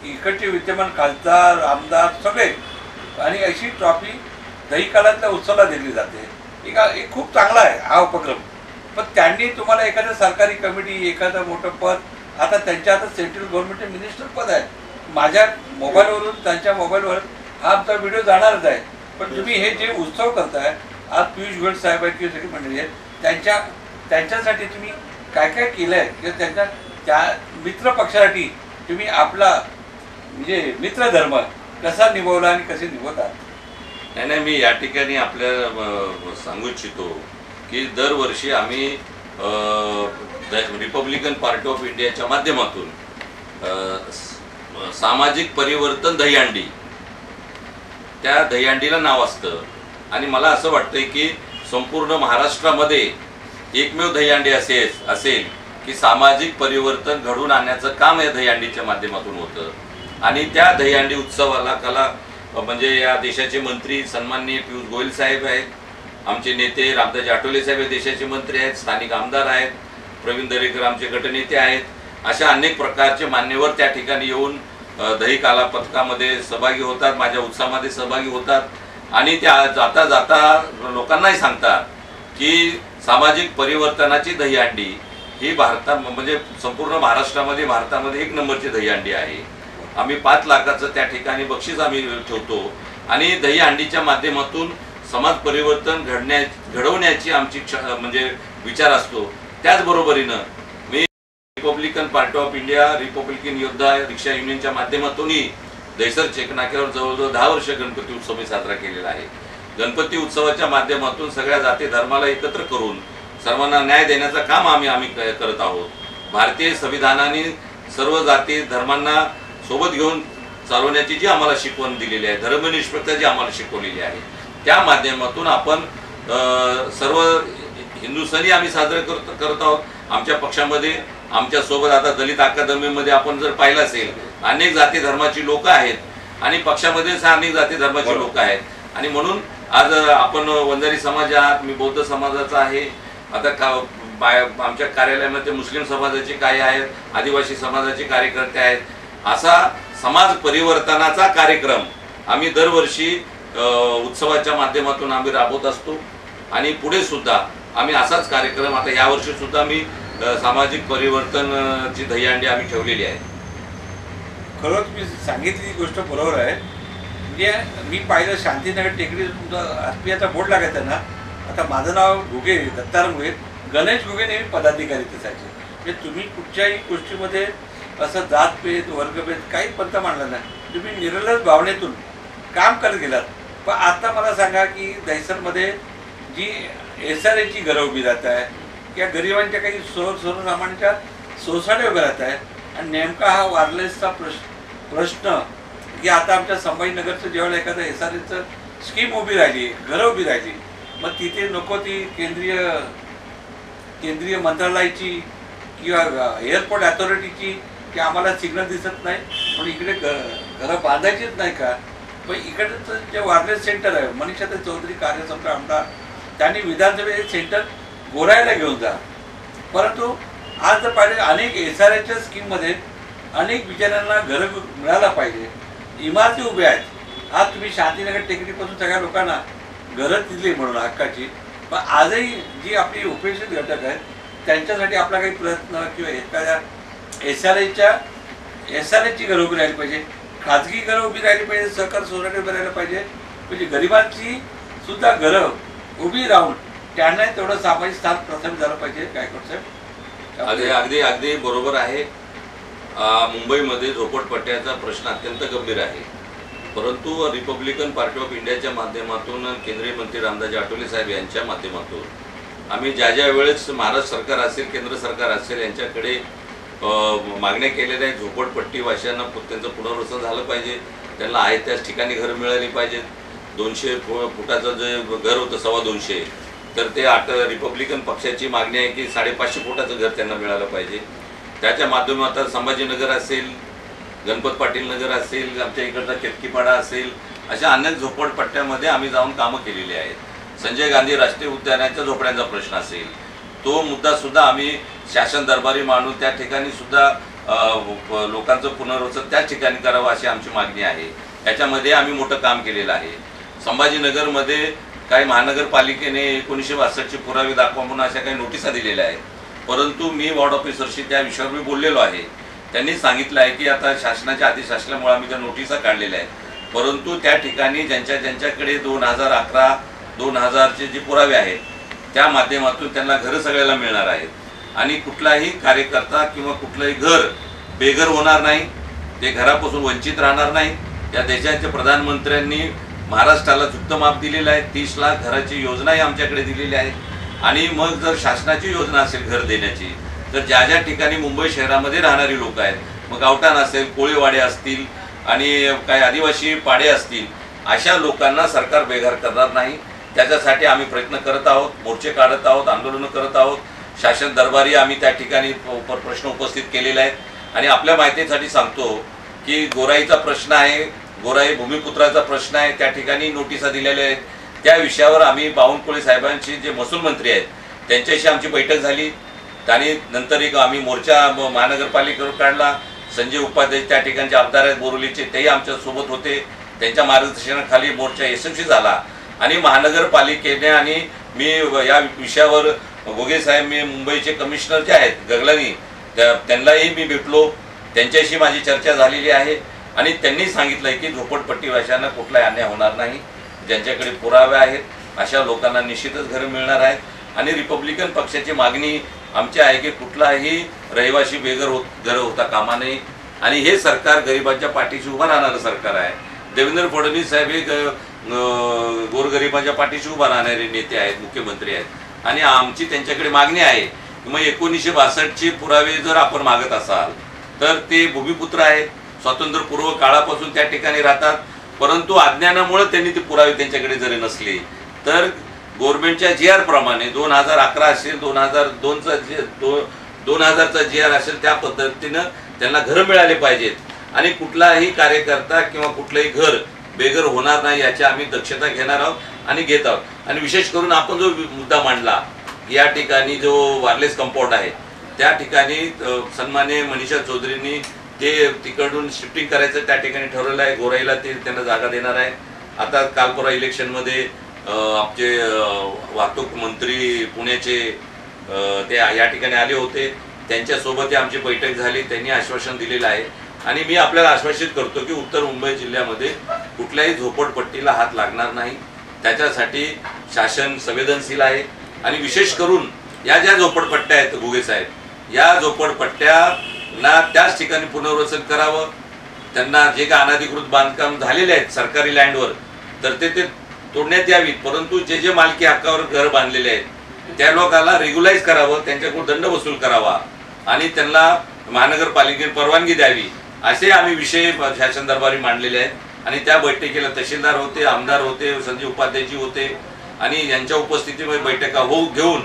इकडचे विद्यमान खासदार आमदार सगळे आणि अशी ट्रॉफी दही कालातल्या उत्सवाला दिली जाते. एक खूप चांगला आहे हा उपक्रम. पण त्यांनी तुम्हाला एखाद्या सरकारी कमिटी, एखादं मोठं पद, आता त्यांच्या आता सेंट्रल गव्हर्नमेंटचे मिनिस्टर पद आहे. माझ्या मोबाईलवरून त्यांच्या मोबाईलवर हा आमचा व्हिडिओ जाणारच आहे. पण तुम्ही हे जे उत्सव करताय, आज पियुष गोयल साहेब आहेत किंवा सगळी मंडळी आहेत, त्यांच्यासाठी तुम्ही काय काय केलं आहे किंवा त्यांच्या त्या मित्र पक्षासाठी तुम्ही आपला म्हणजे मित्रधर्म कसा निभवला आणि कसे निभवतात? नाही, मी या ठिकाणी आपल्याला सांगू इच्छितो की दरवर्षी आम्ही रिपब्लिकन पार्टी ऑफ इंडियाच्या माध्यमातून सामाजिक परिवर्तन दहीहंडी, त्या दहीहंडीला नाव असतं. आणि मला असं वाटतंय की संपूर्ण महाराष्ट्रामध्ये एकमेव दहीहंडी असेल की सामाजिक परिवर्तन घडवून आणण्याचं काम या दहीहंडीच्या माध्यमातून होतं. आणि त्या दहीहंडी उत्सवाला कला म्हणजे या देशाचे मंत्री सन्माननीय पियुष गोयल साहेब आहेत, आमचे नेते रामदास आठवले साहेब देशाचे मंत्री आहेत, स्थानिक आमदार आहेत, प्रवीण दरेकर आमचे गटनेते आहेत, अशा अनेक प्रकारचे मान्यवर त्या ठिकाणी येऊन दही काला पथकामध्ये सहभागी होतात, माझ्या उत्सवामध्ये सहभागी होतात. आणि त्या जाता जाता लोकांनाही सांगतात की सामाजिक परिवर्तनाची दहीहंडी ही म्हणजे संपूर्ण भारतामध्ये एक नंबरची दहीहंडी आहे. आम्ही 5 लाखाचं त्या ठिकाणी बक्षीस आम्ही ठेवतो. आणि दहीहंडीच्या माध्यमातून समाज परिवर्तन घडवण्याची आमची म्हणजे विचार असतो. त्याचबरोबरीनं मी Republican party of India, Republican योद्धा रिक्षा युनियनच्या माध्यमातूनही दहिसर चेकनाक्यावर जवळजवळ 10 वर्ष गणपती उत्सव मी साजरा केलेला आहे. गणपती उत्सवाच्या माध्यमातून सगळ्या जाती धर्माला एकत्र करून सर्वांना न्याय देण्याचं काम आम्ही करत आहोत. भारतीय संविधानाने सर्व जाती धर्मांना सोबत घेऊन चालवण्याची जी आम्हाला शिकवण दिलेली आहे, धर्मनिरपेक्षता जी आम्हाला शिकवलेली आहे, त्या माध्यमातून आपण सर्व हिंदू सणही आम्ही साजरे करत आहोत. आमच्या पक्षामध्ये आमच्यासोबत आता दलित अकादमीमध्ये आपण जर पाहिलं असेल, अनेक जाती धर्माची लोक आहेत आणि पक्षामध्येच अनेक जाती धर्माची लोक आहेत. आणि म्हणून आज आपण वंजारी समाज आहात, मी बौद्ध समाजाचा आहे, आता आमच्या कार्यालयामध्ये मुस्लिम समाजाचे काय आहेत, आदिवासी समाजाचे कार्यकर्ते आहेत. असा समाज परिवर्तनाचा कार्यक्रम आम्ही दरवर्षी उत्सवाच्या माध्यमातून आम्ही राबवत असतो. आणि पुढे सुद्धा आम्ही असाच कार्यक्रम, आता यावर्षी सुद्धा मी सामाजिक परिवर्तनची दहीहंडी आम्ही ठेवलेली आहे. खरंच मी सांगितलेली गोष्ट बरोबर आहे. म्हणजे मी पाहिलं शांतीनगर टेकडी आत्मीयाचा बोर्ड लागायचा ना, आता माझं नाव घुगे, दत्ताराम घुगे, गणेश घुगे नेहमी पदाधिकारी असायचे. म्हणजे तुम्ही कुठच्याही गोष्टीमध्ये असं जातभेद वर्गभेद काही पंथ मांडला नाही, तुम्ही निरलस भावनेतून काम करत गेलात. पण आता मला सांगा की दहिसरमध्ये जी SRAची घरं उभी राहत आहे किंवा गरिबांच्या काही सर्वसामान्यांच्या सोसायटी उभ्या राहत आहे. आणि नेमका हा वायरलेसचा प्रश्न की आता आमच्या संभाजीनगरचं जेव्हा एखादं SRAचं स्कीम उभी राहिली, घरं उभी राहिली, मग तिथे नको ती केंद्रीय मंत्रालयाची किंवा एअरपोर्ट अथॉरिटीची की आम्हाला सिग्नल दिसत नाही पण इकडे घरं बांधायचीच नाही का? पण इकडचं जे वायरलेस सेंटर आहे, मनीषाताई चौधरी कार्यसम्राट आमदार त्यांनी विधानसभेचे सेंटर गोरायला घेऊन जा. परंतु आज जर पाहिजे अनेक SRAच्या स्कीममध्ये अनेक बिचाऱ्यांना घरं मिळायला पाहिजे, इमारती उभ्या आहेत. आज तुम्ही शांतीनगर टेकडीपासून सगळ्या लोकांना घरं दिली म्हणून हक्काची. पण आजही जी आपली उपेक्षित घटक आहेत त्यांच्यासाठी आपला काही प्रयत्न किंवा एखाद्या SRAची घरं उभी राहिली पाहिजे, खाजगी घरं उभी राहिली पाहिजे, सहकार सोसायटी उभी राहिली पाहिजे. म्हणजे गरिबांची सुद्धा घरं उभी राहून त्यांना तेवढं सामाजिक स्थान प्रथम झालं पाहिजे. गायकवाड साहेब अगदी बरोबर आहे. मुंबईमध्ये झोपडपट्ट्याचा प्रश्न अत्यंत गंभीर आहे. परंतु रिपब्लिकन पार्टी ऑफ इंडियाच्या माध्यमातून केंद्रीय मंत्री रामदास आठवले साहेब यांच्या माध्यमातून आम्ही ज्या वेळेस महाराष्ट्र सरकार असेल, केंद्र सरकार असेल, यांच्याकडे मागण्या केलेल्या आहेत. झोपडपट्टीवासियांना त्यांचं पुनर्वसन झालं पाहिजे, त्यांना आहे त्याच ठिकाणी घरं मिळाली पाहिजेत. 200 फुटाचं जे घर होतं 225, तर ते रिपब्लिकन पक्षाची मागणी आहे की 550 फुटाचं घर त्यांना मिळालं पाहिजे. त्याच्या माध्यमातून संभाजीनगर असेल, गणपत पाटील नगर असेल, आमच्या इकडचा केतकीपाडा असेल, अशा अनेक झोपडपट्ट्यामध्ये आम्ही जाऊन कामं केलेली आहेत. संजय गांधी राष्ट्रीय उद्यानाच्या झोपड्यांचा प्रश्न असेल, तो मुद्दासुद्धा आम्ही शासन दरबारी मांडून त्या ठिकाणी सुद्धा लोकांचं पुनर्वसन त्याच ठिकाणी करावं अशी आमची मागणी आहे. याच्यामध्ये आम्ही मोठं काम केलेलं आहे. संभाजीनगरमध्ये काही महानगरपालिकेने 1962चे पुरावे दाखवा म्हणून अशा काही नोटिसा दिलेल्या आहेत. परंतु मी वॉर्ड ऑफिसरशी त्या विषयावर मी बोललेलो आहे. त्यांनी सांगितलं आहे की आता शासनाच्या आदेश असल्यामुळे आम्ही त्या नोटिसा काढलेल्या आहेत. परंतु त्या ठिकाणी ज्यांच्याकडे 2011, 2000चे जे पुरावे आहेत त्या माध्यमातून त्यांना घरं सगळ्याला मिळणार आहेत आणि कुठलाही कार्यकर्ता किंवा कुठलंही घर बेघर होणार नाही, ते घरापासून वंचित राहणार नाही. या देशाच्या प्रधानमंत्र्यांनी महाराष्ट्राला झुकतं माप दिलेलं आहे. 30 लाख घराची योजनाही आमच्याकडे दिलेली आहे. आणि मग जर शासनाची योजना असेल घर देण्याची, तर ज्या ठिकाणी मुंबई शहरामध्ये राहणारी लोक आहेत, मग गावठाण असेल, कोळीवाडे असतील आणि काही आदिवासी पाडे असतील, अशा लोकांना सरकार बेघर करणार नाही. त्याच्यासाठी आम्ही प्रयत्न करत आहोत, मोर्चे काढत आहोत, आंदोलनं करत आहोत. शासन दरबारी आम्ही त्या ठिकाणी प्रश्न उपस्थित केलेले आहेत. आणि आपल्या माहितीसाठी सांगतो की गोराईचा प्रश्न आहे, गोराई भूमिपुत्राचा प्रश्न आहे, त्या ठिकाणी नोटिसा दिलेल्या आहेत. त्या विषयावर आम्ही बावनकुळे साहेबांशी, जे महसूल मंत्री आहेत, त्यांच्याशी आमची बैठक झाली. आणि नंतर एक आम्ही मोर्चा महानगरपालिकेवर काढला. संजय उपाध्याय त्या ठिकाणचे आमदार आहेत बोरिवलीचे, तेही आमच्यासोबत होते. त्यांच्या मार्गदर्शनाखाली मोर्चा यशस्वी झाला. आणि महानगरपालिकेने आणि मी या विषयावर घोगे साहेब, मी मुंबईचे कमिशनर जे आहेत गगलानी, त्यांनाही मी भेटलो. त्यांच्याशी माझी चर्चा झालेली आहे. आणि त्यांनी सांगितलं आहे की झोपडपट्टीवासियांना कुठलाही अन्याय होणार नाही. ज्यांच्याकडे पुरावे आहेत अशा लोकांना निश्चितच घरं मिळणार आहेत. आणि रिपब्लिकन पक्षाची मागणी आमची आहे की कुठलाही रहिवासी बेघर घरं होता कामा नये. आणि हे सरकार गरिबांच्या पाठीशी उभं राहणारं सरकार आहे. देवेंद्र फडणवीस साहेब हे गोरगरिबांच्या पाठीशी उभा राहणारे नेते आहेत, मुख्यमंत्री आहेत. आणि आमची त्यांच्याकडे मागणी आहे की मग 1962चे पुरावे जर आपण मागत असाल तर ते भूमिपुत्र आहेत, स्वातंत्र्यपूर्व काळापासून त्या ठिकाणी राहतात. परंतु अज्ञानामुळे त्यांनी ते पुरावे त्यांच्याकडे जरी नसले तर गव्हर्नमेंटच्या GR प्रमाणे 2011 असेल, 2000चा GR असेल, त्या पद्धतीनं त्यांना घरं मिळाले पाहिजेत. आणि कुठलाही कार्यकर्ता किंवा कुठलंही घर बेघर होणार नाही याची आम्ही दक्षता घेणार आहोत आणि घेत आहोत. आणि विशेष करून आपण जो मुद्दा मांडला, या ठिकाणी जो वायरलेस कंपाऊंड आहे त्या ठिकाणी सन्माननीय मनीषा चौधरींनी ते तिकडून शिफ्टिंग करायचं त्या ठिकाणी ठरवलं आहे. गोराईला ते त्यांना जागा देणार आहे. आता काल परवा इलेक्शनमध्ये आमचे वाहतूक मंत्री पुण्याचे ते या ठिकाणी आले होते. त्यांच्यासोबत आमची बैठक झाली. त्यांनी आश्वासन दिलेलं आहे. आणि मी आपल्याला आश्वासित करतो की उत्तर मुंबई जिल्ह्यामध्ये कुठल्याही झोपडपट्टीला हात लागणार नाही. त्याच्यासाठी शासन संवेदनशील आहे. आणि विशेष करून या ज्या झोपडपट्ट्या आहेत घोगे साहेब, या झोपडपट्ट्यांना त्याच ठिकाणी पुनर्वसन करावं. त्यांना जे काही अनधिकृत बांधकाम झालेले आहेत सरकारी लँडवर तर ते तोडण्यात यावीत. परंतु जे मालकी हक्कावर घर बांधलेले आहेत त्या लोकांना रेग्युलाइज करावं, त्यांच्याकडून दंड वसूल करावा आणि त्यांना महानगरपालिकेने परवानगी द्यावी, असे आम्ही विषय शासन दरबारी मांडलेले आहेत. आणि त्या बैठकीला तहसीलदार होते, आमदार होते, संजय उपाध्यायजी होते. आणि यांच्या उपस्थितीमध्ये बैठका घेऊन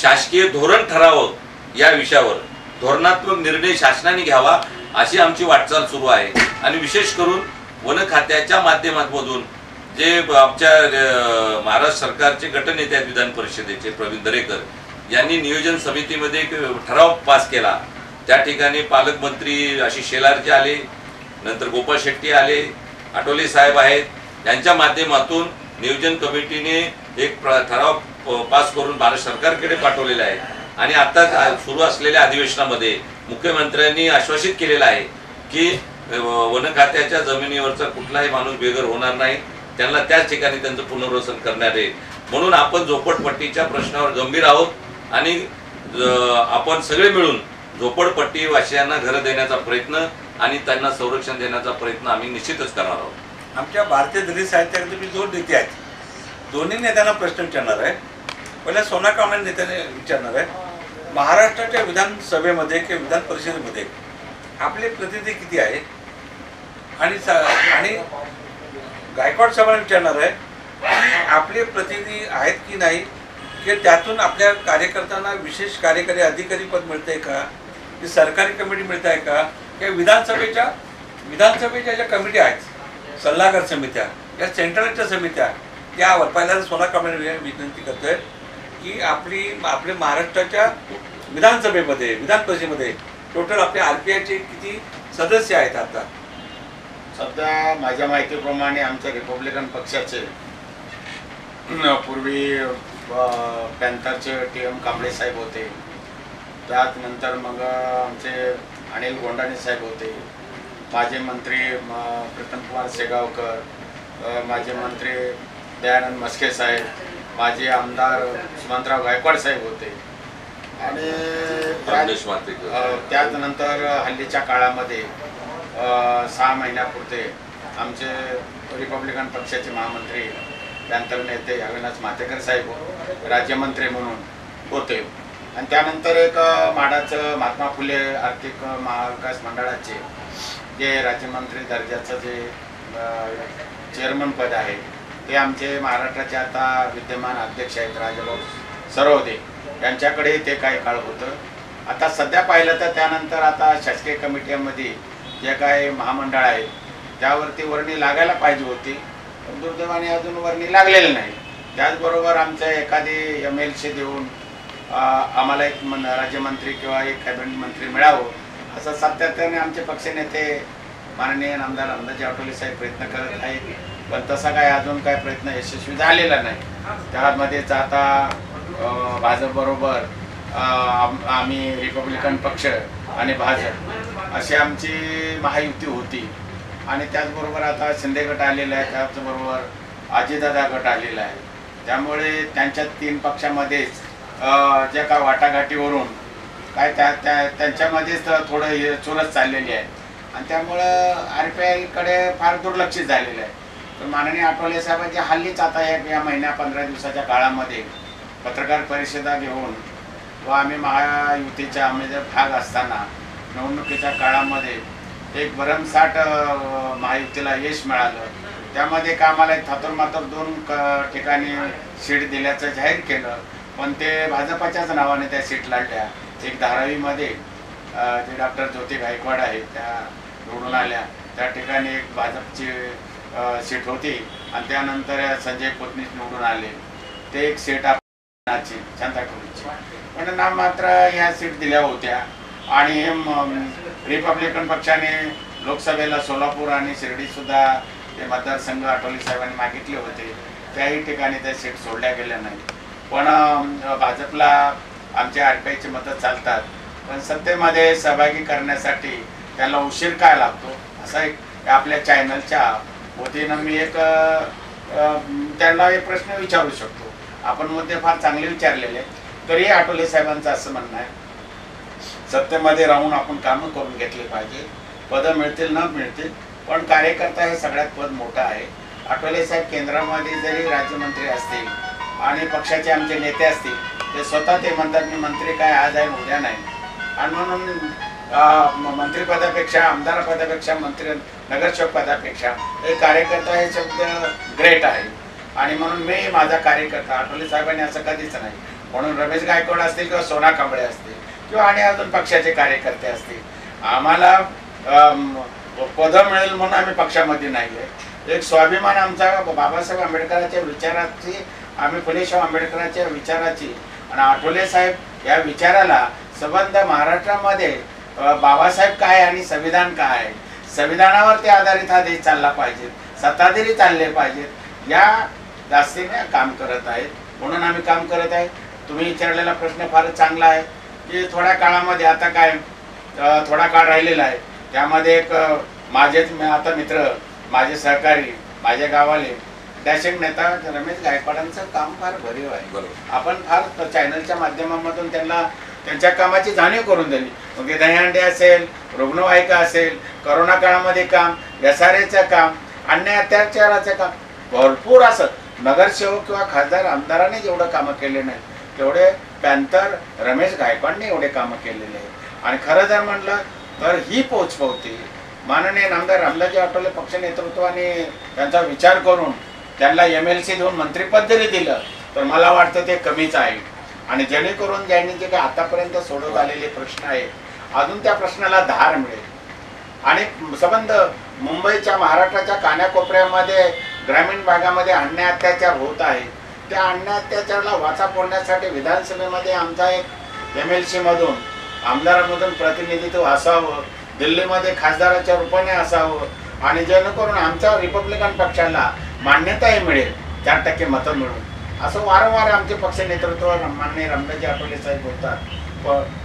शासकीय धोरण ठरावं, या विषयावर धोरणात्मक निर्णय शासनाने घ्यावा अशी आमची वाटचाल सुरू आहे. आणि विशेष करून वन खात्याच्या माध्यमातून जे आमच्या महाराष्ट्र सरकारचे गटनेते आहेत विधान परिषदेचे प्रवीण दरेकर यांनी नियोजन समितीमध्ये एक ठराव पास केला. त्या ठिकाणी पालकमंत्री आशिष शेलारचे आले, नंतर गोपाळ शेट्टी आले, आठवले साहेब आहेत. यांच्या माध्यमातून नियोजन कमिटीने एक ठराव पास करून भारत सरकारकडे पाठवलेला आहे. आणि आता सुरू असलेल्या अधिवेशनामध्ये मुख्यमंत्र्यांनी आश्वासित केलेलं आहे की वन खात्याच्या जमिनीवरचा कुठलाही माणूस बेघर होणार नाही, त्यांना त्याच ठिकाणी त्यांचं पुनर्वसन करणार आहे. म्हणून आपण झोपडपट्टीच्या प्रश्नावर गंभीर आहोत आणि आपण सगळे मिळून झोपडपट्टी वासियांना घरं देण्याचा प्रयत्न आणि त्यांना संरक्षण देण्याचा प्रयत्न आम्ही निश्चितच करणार आहोत. आमच्या भारतीय दलित साहित्याकडे तुम्ही 2 नेते आहेत. दोन्ही नेत्यांना प्रश्न विचारणार आहे. पहिला सोना कांबळे नेत्याने विचारणार आहे, महाराष्ट्राच्या विधानसभेमध्ये किंवा विधान परिषदेमध्ये आपले प्रतिनिधी किती आहे? आणि गायकवाड साहेबांना विचारणार आहे की आपले प्रतिनिधी आहेत की नाही, की त्यातून आपल्या कार्यकर्त्यांना विशेष कार्यकारी अधिकारी पद मिळते का, की सरकारी कमिटी मिळत आहे का, किंवा विधानसभेच्या ज्या कमिटी आहेत, सल्लागार समित्या, या सेंट्रलच्या समित्या, त्यावर पहिल्यांदा सोना कांबळे विनंती करतोय की आपले महाराष्ट्राच्या विधानसभेमध्ये विधान परिषदेमध्ये टोटल आपल्या RPIचे किती सदस्य आहेत? आता सध्या माझ्या माहितीप्रमाणे आमच्या रिपब्लिकन पक्षाचे पूर्वी पॅन्थरचे TM कांबळे साहेब होते, त्यानंतर मग आमचे अनिल गोंडाणे साहेब होते, माजी मंत्री प्रीतम कुमार सेगावकर, माजी मंत्री दयानंद मस्के साहेब, माजी आमदार सुमंतराव गायकवाड साहेब होते. आणि त्यानंतर हल्लीच्या काळामध्ये 6 महिन्यापुरते आमचे रिपब्लिकन पक्षाचे महामंत्री पॅन्थर नेते अविनाश मातेकर साहेब राज्यमंत्री म्हणून होते. आणि त्यानंतर एक माडाचं महात्मा फुले आर्थिक महाविकास मंडळाचे जे राज्यमंत्री दर्जाचं जे चेअरमन पद आहे ते आमचे महाराष्ट्राचे आता विद्यमान अध्यक्ष आहेत राजाभाऊ सरवदे यांच्याकडे ते काही काळ होतं. आता सध्या पाहिलं तर त्यानंतर आता शासकीय कमिटीमध्ये जे काही महामंडळ आहेत त्यावरती वर्णी लागायला पाहिजे होती, पण दुर्दैवाने अजून वर्णी लागलेली नाही. त्याचबरोबर आमच्या एखादी MLC देऊन आम्हाला एक राज्यमंत्री किंवा एक कॅबिनेट मंत्री मिळावं असं सातत्याने आमचे पक्षनेते माननीय आमदार अंदाजी आठवले साहेब प्रयत्न करत आहेत, पण तसा काय अजून काय प्रयत्न यशस्वी झालेला नाही. त्यामध्येच आता भाजपबरोबर आम्ही रिपब्लिकन पक्ष आणि भाजप अशी आमची महायुती होती. आणि त्याचबरोबर आता शिंदे गट आलेला आहे, त्याचबरोबर अजितदादा गट आलेला आहे. त्यामुळे त्यांच्या 3 पक्षामध्येच ज्या काय वाटाघाटीवरून काय त्यांच्यामध्येच थोडं चुरस चाललेली आहे आणि त्यामुळं RPIकडे फार दुर्लक्षित झालेलं आहे. तर माननीय आठवले साहेबांच्या हल्लीच आता या महिन्या 15 दिवसाच्या काळामध्ये पत्रकार परिषदा घेऊन व आम्ही महायुतीच्या आम्ही जर भाग असताना निवडणुकीच्या काळामध्ये एक भरमसाठ महायुतीला यश मिळालं. त्यामध्ये कामाला थातुरमातर 2 ठिकाणी सीट दिल्याचं जाहीर केलं, पण ते भाजपाच्याच नावाने त्या सीट लढल्या. एक धारावीमध्ये जे डॉक्टर ज्योती गायकवाड आहेत त्या निवडून आल्या, त्या ठिकाणी एक भाजपची सीट होती आणि त्यानंतर संजय कोतनीस निवडून आले, ते एक सीट आपणाची शांताटोलीची, पण नाम मात्र ह्या सीट दिल्या होत्या. आणि रिपब्लिकन पक्षाने लोकसभेला सोलापूर आणि शिर्डीसुद्धा ते मतदारसंघ आठवले साहेबांनी मागितले होते, त्याही ठिकाणी त्या सीट सोडल्या गेल्या नाही. पण भाजपला आमच्या RPIची मतं चालतात, पण सत्तेमध्ये सहभागी करण्यासाठी त्याला उशीर काय लागतो असा एक आपल्या चॅनलच्या वतीनं मी एक त्यांना एक प्रश्न विचारू शकतो. आपण मुद्दे फार चांगले विचारलेले, तरी आठवले साहेबांचं असं म्हणणं आहे सत्तेमध्ये राहून आपण कामं करून घेतले पाहिजे, पदं मिळतील न मिळतील, पण कार्यकर्ता हे सगळ्यात पद मोठं आहे. आठवले साहेब केंद्रामध्ये जरी राज्यमंत्री असतील आणि पक्षाचे आमचे नेते असतील, ते स्वतः ते म्हणतात मी मंत्री काय आज आहे उद्या नाही. आणि म्हणून मंत्रिपदापेक्षा आमदार पदापेक्षा मंत्री नगरसेवक पदापेक्षा हे कार्यकर्ता हे शब्द ग्रेट आहे. आणि म्हणून मी माझा कार्यकर्ता आठवले साहेबांनी असं कधीच नाही. म्हणून रमेश गायकवाड असतील किंवा सोना कांबळे असतील किंवा आणि अजून पक्षाचे कार्यकर्ते असतील, आम्हाला पदं मिळेल म्हणून आम्ही पक्षामध्ये नाही आहे. एक स्वाभिमान आमचा बाबासाहेब आंबेडकरांच्या विचाराची, आम्ही फुलेशाह आंबेडकरांच्या विचाराची आणि आठवले साहेब या विचाराला संबंध महाराष्ट्रामध्ये बाबासाहेब काय आणि संविधान काय आहे, संविधानावरती आधारित हा देश चालला पाहिजे, सत्ताधारी चालले पाहिजेत, या जास्तीने काम करत आहेत. म्हणून आम्ही काम करत आहे. तुम्ही विचारलेला प्रश्न फारच चांगला आहे की थोड्या काळामध्ये आता काय थोडा काळ राहिलेला आहे, त्यामध्ये एक माझेच आता मित्र, माझे सहकारी, माझ्या गावाले डॅशिंग नेता रमेश गायकवाडांचं काम फार भरीव आहे. आपण फार चॅनलच्या माध्यमामधून त्यांना त्यांच्या कामाची जाणीव करून दिली. मग दहीहंडी असेल, रुग्णवाहिका असेल, करोना काळामध्ये काम, SRAचं काम अन्याय अत्याचाराचे काम भरपूर असं नगरसेवक किंवा खासदार आमदारांनी जेवढं कामं केले नाही तेवढे पॅन्थर रमेश गायकवाडने एवढे कामं केलेले आहेत. आणि खरं जर म्हणलं तर ही पोचपावती माननीय नामदार रामदासजी आठवले पक्ष नेतृत्वाने त्यांचा विचार करून त्यांना MLC देऊन मंत्रिपद जरी दिलं तर मला वाटतं ते कमीच आहे. आणि जेणेकरून ज्यांनी जे काही आतापर्यंत सोडवत आलेले प्रश्न आहेत अजून त्या प्रश्नाला धार मिळेल. आणि संबंध मुंबईच्या महाराष्ट्राच्या कानाकोपऱ्यामध्ये ग्रामीण भागामध्ये अन्याय अत्याचार होत आहे. त्या अन्याय अत्याचाराला वाचा फोडण्यासाठी विधानसभेमध्ये आमचा एक MLC मधून आमदारामधून प्रतिनिधित्व असावं, दिल्लीमध्ये खासदाराच्या रूपाने असावं आणि जेणेकरून आमच्या रिपब्लिकन पक्षाला मान्यताही मिळेल 4% मतं मिळून. असं वारंवार आमचे पक्ष नेतृत्व माननीय रामदासजी आठवले साहेब बोलतात.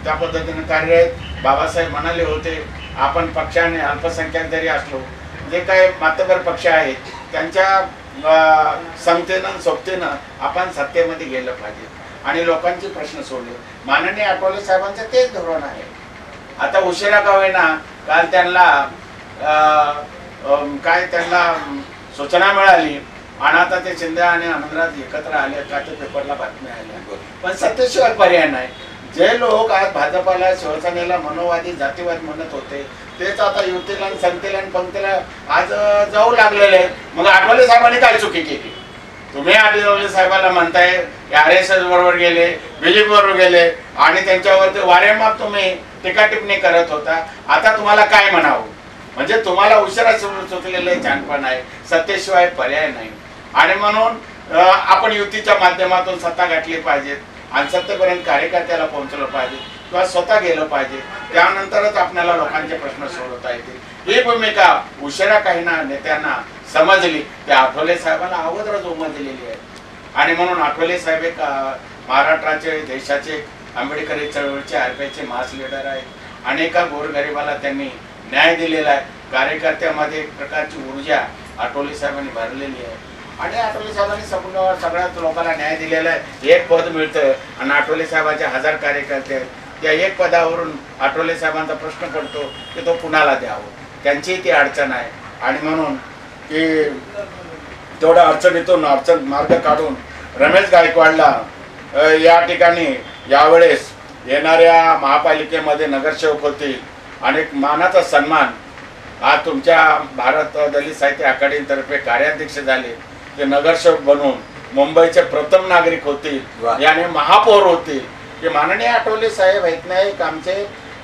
त्या पद्धतीने कार्य बाबासाहेब म्हणाले होते आपण पक्षाने अल्पसंख्याक जरी असलो जे काही मातबर पक्ष आहेत त्यांच्या संगतीनं सोबतीनं आपण सत्तेमध्ये गेलं पाहिजे आणि लोकांचे प्रश्न सोडले. माननीय आठवले साहेबांचं तेच धोरण आहे. आता उशिरा का होईना काल त्यांना त्यांना सूचना मिळाली आणि आता ते शिंदे आणि आनंदराज एकत्र आले का ते पेपरला बातम्या आल्या. पण सत्तेशिवाय पर्याय नाही. जे लोक आज भाजपाला शिवसेनेला मनोवादी जातीवाद म्हणत होते तेच आता युतीला संगतीला आणि पंक्तीला आज जाऊ लागलेले आहेत. मग आठवले साहेबांनी काय चुकी केली? तुम्ही आठवले साहेबांना म्हणताय RSS बरोबर गेले, BJP बरोबर गेले आणि त्यांच्यावरती वारेमाप तुम्ही टीका टिप्पणी करत होता. आता तुम्हाला काय म्हणावं? म्हणजे तुम्हाला उशिरा सुचलेलं छानपण आहे. सत्तेशिवाय पर्याय नाही आणि म्हणून आपण युतीच्या माध्यमातून सत्ता गाठली पाहिजे आणि सत्तेपर्यंत कार्यकर्त्याला पोहोचलं पाहिजे किंवा स्वतः गेलं पाहिजे. त्यानंतरच आपल्याला लोकांचे प्रश्न सोडवता येतील. ही भूमिका उशिरा काही ना नेत्यांना समजली त्या आठवले साहेबांना अगोदरच उमजलेली आहे. आणि म्हणून आठवले साहेब एक महाराष्ट्राचे देशाचे आंबेडकरी चळवळीचे RPIचे मास लीडर आहेत. अनेका गोरगरिबाला त्यांनी न्याय दिलेला आहे. कार्यकर्त्यामध्ये एक प्रकारची ऊर्जा आठवले साहेबांनी भरलेली आहे आणि आठवले साहेबांनी सगळ्याच लोकांना न्याय दिलेला आहे. एक पद मिळतं आणि आठवले साहेबांचे 1000 कार्यकर्ते आहेत. त्या एक पदावरून आठवले साहेबांचा प्रश्न पडतो की तो कुणाला द्यावं. त्यांची ती अडचण आहे आणि म्हणून की तेवढ्या अडचणीतून मार्ग काढून रमेश गायकवाडला या ठिकाणी यावेळेस येणाऱ्या महापालिकेमध्ये नगरसेवक होतील आणि एक मानाचा सन्मान आज तुमच्या भारत दलित साहित्य अकादमीतर्फे कार्याध्यक्ष झाले ते नगरसेवक बनून मुंबईचे प्रथम नागरिक होतील याने महापौर होतील. की माननीय आठवले साहेब आहेत नाही आमचे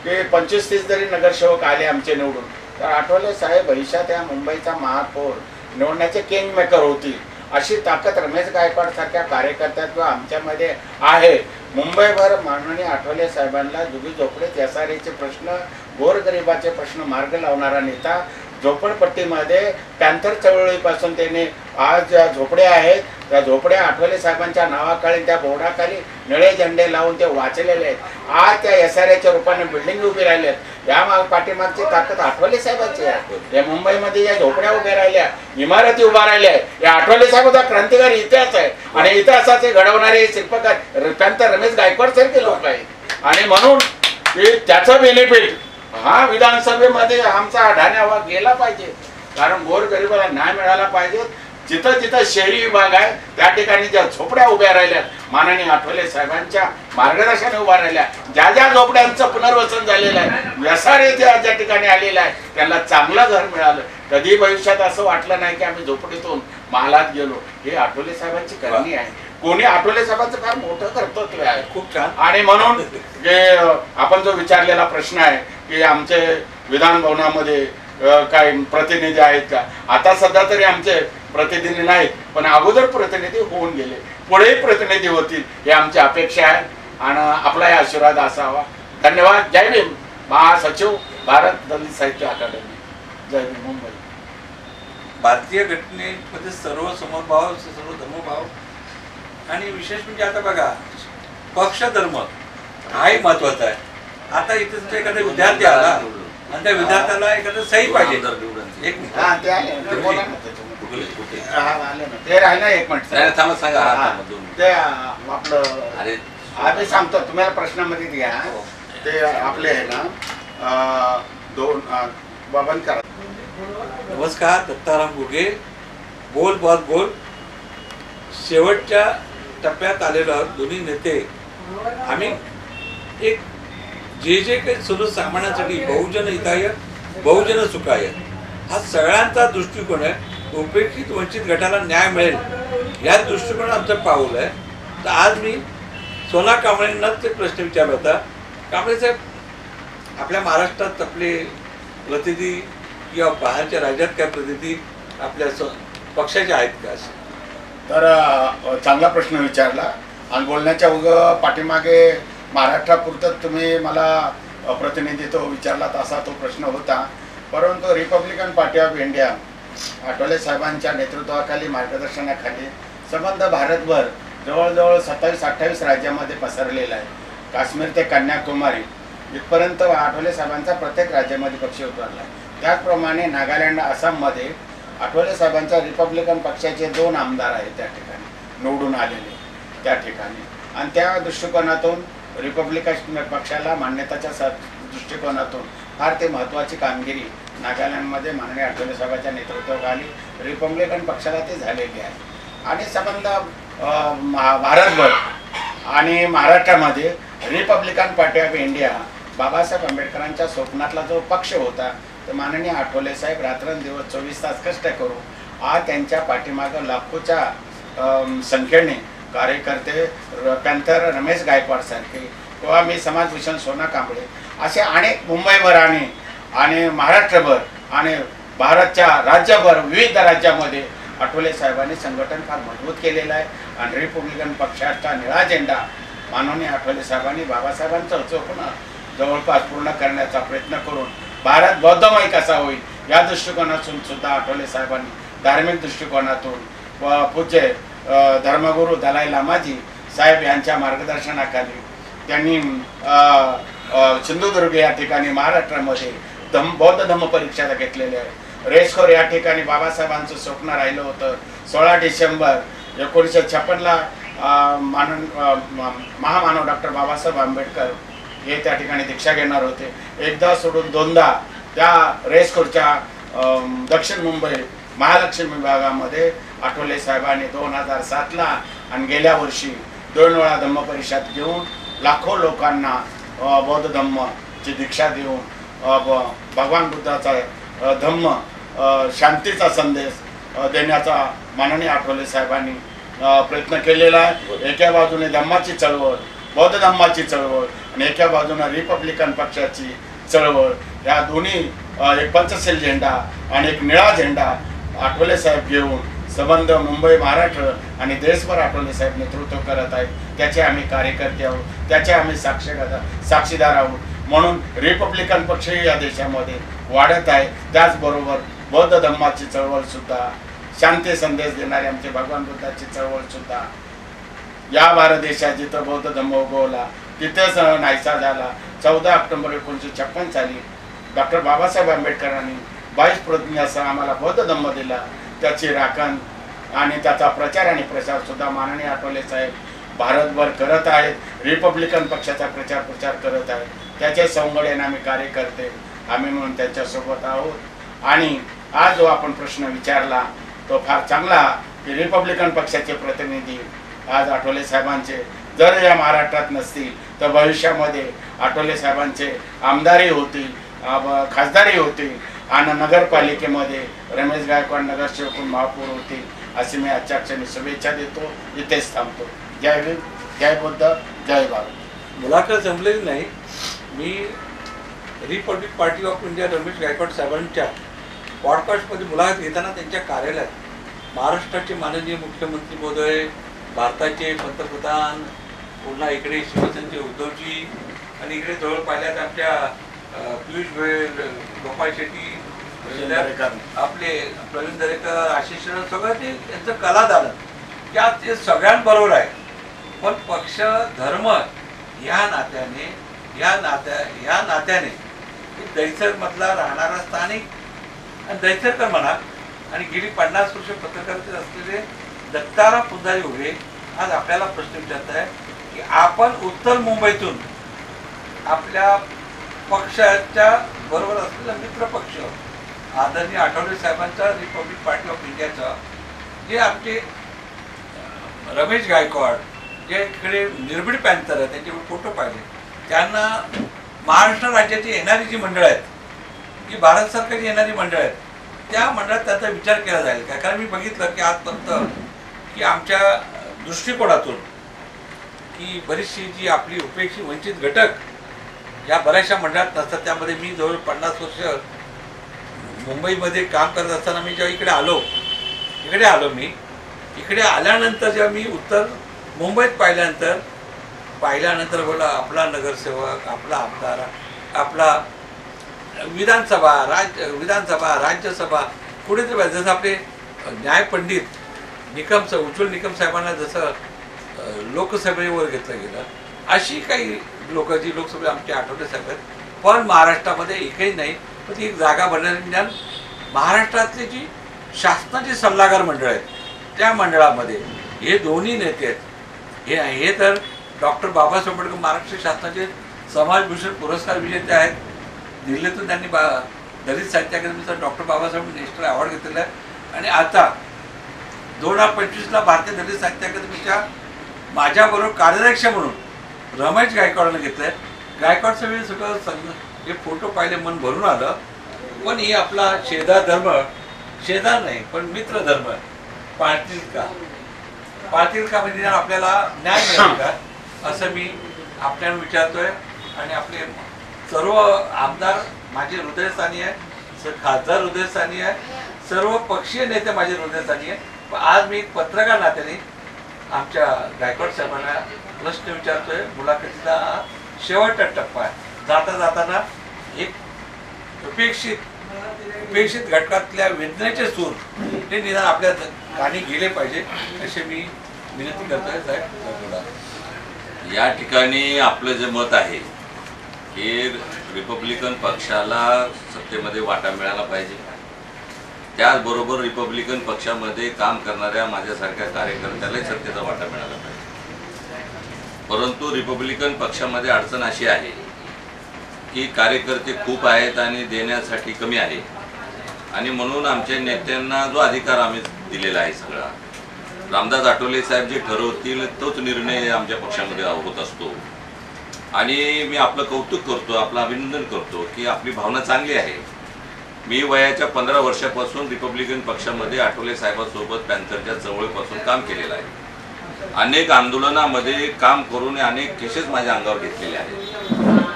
की 25-30 जरी नगरसेवक आले आमचे निवडून तर आठवले साहेब भविष्यात या मुंबईचा महापौर निवडण्याचे किंग मेकर होतील. अशी ताकद रमेश गायकवाड सारख्या कार्यकर्त्यात किंवा आमच्यामध्ये आहे. मुंबईभर माननीय आठवले साहेबांना जुगी झोपडीत SRAचे प्रश्न गोरगरिबाचे प्रश्न मार्ग लावणारा नेता. झोपडपट्टीमध्ये पॅन्थर चळवळीपासून त्याने आज ज्या झोपड्या आहेत त्या झोपड्या आठवले साहेबांच्या नावाखाली त्या बोर्डाखाली निळे झेंडे लावून ते वाचलेले आहेत. आज त्या SRAच्या रूपाने बिल्डिंग उभी राहिल्या आहेत. या पाठीमागची ताकद आठवले साहेबांची आहे. या मुंबईमध्ये या झोपड्या उभ्या राहिल्या, इमारती उभ्या राहिल्या आहेत. या आठवले साहेबांचा क्रांतिकारी इतिहास आहे आणि इतिहासाचे घडवणारे शिल्पकार पॅन्थर रमेश गायकवाड सारखे लोक आहेत. आणि म्हणून त्याचं बेनिफिट हा विधानसभेमध्ये आमचा ढाण्यावा गेला पाहिजे. कारण गोरगरिबाला न्याय मिळाला पाहिजे. जिथं जिथं शहरी विभाग आहे त्या ठिकाणी ज्या झोपड्या उभ्या राहिल्या माननीय आठवले साहेबांच्या मार्गदर्शनाने उभ्या राहिल्या, ज्या ज्या झोपड्यांचं पुनर्वसन झालेलं आहे SRA ज्या ठिकाणी आलेलं आहे त्यांना चांगलं घर मिळालं. कधी भविष्यात असं वाटलं नाही की आम्ही झोपडीतून महालात गेलो. हे आठवले साहेबांची करणी आहे. कोणी आठवले साहेबांचं फार मोठं कर्तव्य आहे. खूप छान. आणि म्हणून जे आपण जो विचारलेला प्रश्न आहे की आमचे विधान भवनामध्ये काही प्रतिनिधी आहेत का? आता सध्या तरी आमचे प्रतिनिधी नाहीत पण अगोदर प्रतिनिधी होऊन गेले, पुढे प्रतिनिधी होतील ही आमची अपेक्षा आहे आणि आपला आशीर्वाद असावा. धन्यवाद. जय भीम. महासचिव भारत दलित साहित्य अकादमी. जय भीम. मुंबई. भारतीय घटनेमध्ये सर्व समभाव सर्व धर्मभाव आणि विशेष म्हणजे आता बघा पक्ष धर्म हाही महत्वाचा आहे. आता इथे एखादा विद्यार्थी आला आणि त्या विद्यार्थ्याला एखादं सही पाहिजे. एक मिनिट ते राहिलं एक मिनिट ते आपलं आम्ही सांगतो तुम्हाला प्रश्नामध्ये घ्या. ते आपले आहे ना दोन बंद करा. नमस्कार, दत्ताराम घुगे, बोल बहुत बोल. शेवटच्या टप्प्यात आलेलो आहोत दोन्ही नेते. आम्ही एक जे काही सुरू सामान्यांसाठी बहुजन हिताय बहुजन सुखाय हा सगळ्यांचा दृष्टिकोन आहे. उपेक्षित वंचित गटाला न्याय मिळेल या दृष्टिकोनात आमचं पाऊल आहे. तर आज मी सोना कांबळेंनाच एक प्रश्न विचारला होता. कांबळे साहेब, आपल्या महाराष्ट्रात आपले प्रतिनिधी किंवा बाहेरच्या राज्यात काय प्रतिनिधी आपल्या पक्षाचे आहेत का? असे तर चांगला प्रश्न विचारला आणि बोलण्याच्या पाठीमागे महाराष्ट्रापुरतं तुम्ही मला प्रतिनिधित्व विचारलात असा तो प्रश्न होता. परंतु Republican party of India Athawale साहेबांच्या नेतृत्वाखाली मार्गदर्शनाखाली संबंध भारतभर जवळजवळ 27-28 राज्यामध्ये पसरलेला आहे. काश्मीर ते कन्याकुमारी इथपर्यंत आठवले साहेबांचा प्रत्येक राज्यामध्ये पक्ष उतरला आहे. त्याचप्रमाणे नागालँड आसाममध्ये आठवले साहेबांच्या रिपब्लिकन पक्षाचे 2 आमदार आहेत त्या ठिकाणी निवडून आलेले त्या ठिकाणी. आणि त्या दृष्टिकोनातून रिपब्लिकन पक्षाला मान्यताच्या दृष्टिकोनातून फार ते महत्त्वाची कामगिरी नागालँडमध्ये माननीय आठवले साहेबांच्या नेतृत्वाखाली रिपब्लिकन पक्षाला ते झालेली आहे. आणि संबंध भारतभर आणि महाराष्ट्रामध्ये Republican party of India Babasaheb आंबेडकरांच्या स्वप्नातला जो पक्ष होता तर माननीय आठवले साहेब रात्रंदिवस 24 तास कष्ट करून आज त्यांच्या पाठीमागं लाखोच्या संख्येने कार्यकर्ते पॅन्थर रमेश गायकवाड सारखे किंवा मी समाजभूषण सोना कांबळे असे अनेक मुंबईभर आणि महाराष्ट्रभर आणि भारतच्या राज्यभर विविध राज्यामध्ये आठवले साहेबांनी संघटन फार मजबूत केलेलं आहे. आणि रिपब्लिकन पक्षाचा निळा झेंडा माननीय आठवले साहेबांनी बाबासाहेबांचं स्वप्न जवळपास पूर्ण करण्याचा प्रयत्न करून भारत बौद्धमय कसा होईल या दृष्टिकोनातून सुद्धा आठवले साहेबांनी धार्मिक दृष्टिकोनातून पूज्य धर्मगुरू दलाई लामाजी साहेब यांच्या मार्गदर्शनाखाली त्यांनी सिंधुदुर्ग या ठिकाणी महाराष्ट्रामध्ये बौद्ध धम्म परीक्षा घेतलेल्या आहे. रेसखोर या ठिकाणी बाबासाहेबांचं स्वप्न राहिलं होतं. 16 डिसेंबर 1956ला महामानव डॉक्टर बाबासाहेब आंबेडकर हे त्या ठिकाणी दीक्षा घेणार होते. एकदा सोडून दोनदा त्या रेसखोरच्या दक्षिण मुंबई महालक्ष्मी विभागामध्ये आठवले साहेबांनी 2007ला आणि गेल्या वर्षी 2 वेळा धम्म परिषद घेऊन लाखो लोकांना बौद्ध धम्मची दीक्षा देऊन भगवान बुद्धाचा धम्म शांतीचा संदेश देण्याचा माननीय आठवले साहेबांनी प्रयत्न केलेला आहे. एका बाजूने धम्माची चळवळ बौद्ध धम्माची चळवळ आणि एका बाजूने रिपब्लिकन पक्षाची चळवळ या दोन्ही एक पंचशील झेंडा आणि एक निळा झेंडा आठवले साहेब घेऊन संबंध मुंबई महाराष्ट्र आणि देशभर आठवले साहेब नेतृत्व करत आहेत. त्याचे आम्ही कार्यकर्ते आहोत, त्याचे आम्ही साक्षीदार आहोत. म्हणून रिपब्लिकन पक्षही या देशामध्ये वाढत आहे. त्याचबरोबर बौद्ध धम्माची चळवळ सुद्धा शांती संदेश देणारी आमचे भगवान बुद्धाची चळवळ सुद्धा या भारत देशात जिथं बौद्ध धम्म उगवला तिथेच नाहीसा झाला. 14 ऑक्टोबर 1956 साली डॉक्टर बाबासाहेब आंबेडकरांनी 22 प्रतिज्ञासह आम्हाला बौद्ध धम्म दिला. त्याची राखण आणि त्याचा प्रचार आणि प्रसार सुद्धा माननीय आठवले साहेब भारतभर करत आहेत. रिपब्लिकन पक्षाचा प्रचार करत आहेत. त्याचे संघटन आम्ही कार्यकर्ते आम्ही म्हणून त्यांच्यासोबत आहोत. आणि आज जो आपण प्रश्न विचारला तो फार चांगला की रिपब्लिकन पक्षाचे प्रतिनिधी आज आठवले साहेबांचे जर या महाराष्ट्रात नसतील तर भविष्यामध्ये आठवले साहेबांचे आमदारही होतील, खासदारही होतील आणि नगरपालिकेमध्ये रमेश गायकवाड नगरसेवक महापौर होतील अशी मी आजच्या क्षणी शुभेच्छा देतो. इथेच थांबतो. जय भीम, जय बुद्ध, जय भारत. मुलाखत संपलेली नाही. मी Republic party of India Ramesh Gaikwad साहेबांच्या पॉडकास्टमध्ये मुलाखत घेताना त्यांच्या कार्यालयात महाराष्ट्राचे माननीय मुख्यमंत्री महोदय, भारताचे पंतप्रधान, पुन्हा इकडे शिवसेनेचे उद्धवजी आणि इकडे जवळ पाहिल्यात आमच्या पियुष गोयल, गोपाळ शेट्टी, आपले प्रवीण दरेकर, आशिष सगळं ते यांचं कला झालं त्या ते सगळ्यांबरोबर आहे. पण पक्ष धर्म या नात्याने दैसर मधला राहणारा स्थानिक आणि दैसरकर म्हणा आणि गेली 50 वर्ष पत्रकारितेत असलेले दत्ताराम पुंजारी उभे आज आपल्याला प्रश्न विचारत आहे की आपण उत्तर मुंबईतून आपल्या पक्षाच्या बरोबर असलेला मित्र पक्ष आदरणीय आठवले साहेबांचा रिपब्लिक पार्टी ऑफ इंडियाचा जे आमचे रमेश गायकवाड जे इकडे निर्भीड पॅन्थर आहे त्यांचे फोटो पाहिले, त्यांना महाराष्ट्र राज्याची येणारी जी मंडळं आहेत, जी भारत सरकारची येणारी मंडळं आहेत, त्या मंडळात त्याचा विचार केला जाईल का? कारण मी बघितलं की आजपर्यंत की आमच्या दृष्टिकोनातून की बरीचशी जी आपली उपेक्षित वंचित घटक या बऱ्याचशा मंडळात नसतात. त्यामध्ये मी जवळ 50 वर्ष मुंबईमध्ये काम करत असताना मी जेव्हा इकडे आलो मी इकडे आल्यानंतर जेव्हा मी उत्तर मुंबईत पाहिल्यानंतर बोला आपला नगरसेवक, आपला आमदार, आपला विधानसभा, राज्यसभा कुठेतरी जसं आपले न्यायपंडित उज्ज्वल निकम साहेबांना जसं लोकसभेवर घेतलं गेलं, अशी काही लोक जी लोकसभेत आमचे आठवले साहेब आहेत. पण महाराष्ट्रामध्ये एकही नाही. पण ती एक जागा बनवण्यात महाराष्ट्रातली जी शासनाची सल्लागार मंडळ आहेत त्या मंडळामध्ये हे दोन्ही नेते आहेत. हे तर डॉक्टर बाबासाहेब आंबेडकर महाराष्ट्र शासनाचे समाजभूषण पुरस्कार विजेते आहेत. दिल्लीतून त्यांनी दलित साहित्य अकादमीचा डॉक्टर बाबासाहेब नॅशनल अवॉर्ड घेतलेला आहे. आणि आता 2025ला भारतीय दलित साहित्य अकादमीच्या माझ्याबरोबर कार्याध्यक्ष म्हणून रमेश गायकवाडने घेतलं आहे. गायकवाड साहेब सगळं हे फोटो पाहिले मन भरून आलं. पण ही आपला शेजार नाही पण मित्र धर्म पाळतील का म्हणजे आपल्याला न्याय मिळेल का असं मी आपल्याला विचारतोय. आणि आपले सर्व आमदार माझे हृदयस्थानी आहे, खासदार हृदयस्थानी आहे, सर्व पक्षीय नेते माझे हृदयस्थानी आहे. आज मी एक पत्रकार नात्याने आमच्या गायकवाड साहेबांना प्रश्न विचारतोय. मुलाखतीचा शेवटचा टप्पा आहे. जाताना एक उपेक्षित घटकातल्या वेदनेचे सूर हे निदान आपल्या कानी गेले पाहिजे असे मी विनंती करतोय साहेब. या ठिकाणी आपलं जे मत आहे की रिपब्लिकन पक्षाला सत्तेमध्ये वाटा मिळाला पाहिजे, त्याचबरोबर रिपब्लिकन पक्षामध्ये काम करणाऱ्या माझ्यासारख्या कार्यकर्त्यालाही सत्तेचा वाटा मिळाला पाहिजे. परंतु रिपब्लिकन पक्षामध्ये अडचण अशी आहे की कार्यकर्ते खूप आहेत आणि देण्यासाठी कमी आहे. आणि म्हणून आमच्या नेत्यांना जो अधिकार आम्ही दिलेला आहे सगळा, रामदास आठवले साहेब जे ठरवतील तोच निर्णय आमच्या पक्षामध्ये होत असतो. आणि मी आपलं कौतुक करतो, आपलं अभिनंदन करतो की आपली भावना चांगली आहे. मी वयाच्या 15 वर्षापासून रिपब्लिकन पक्षामध्ये आठवले साहेबांसोबत पॅन्थरच्या चळवळीपासून काम केलेलं आहे. अनेक आंदोलनामध्ये काम करून अनेक केसेस माझ्या अंगावर घेतलेले आहेत.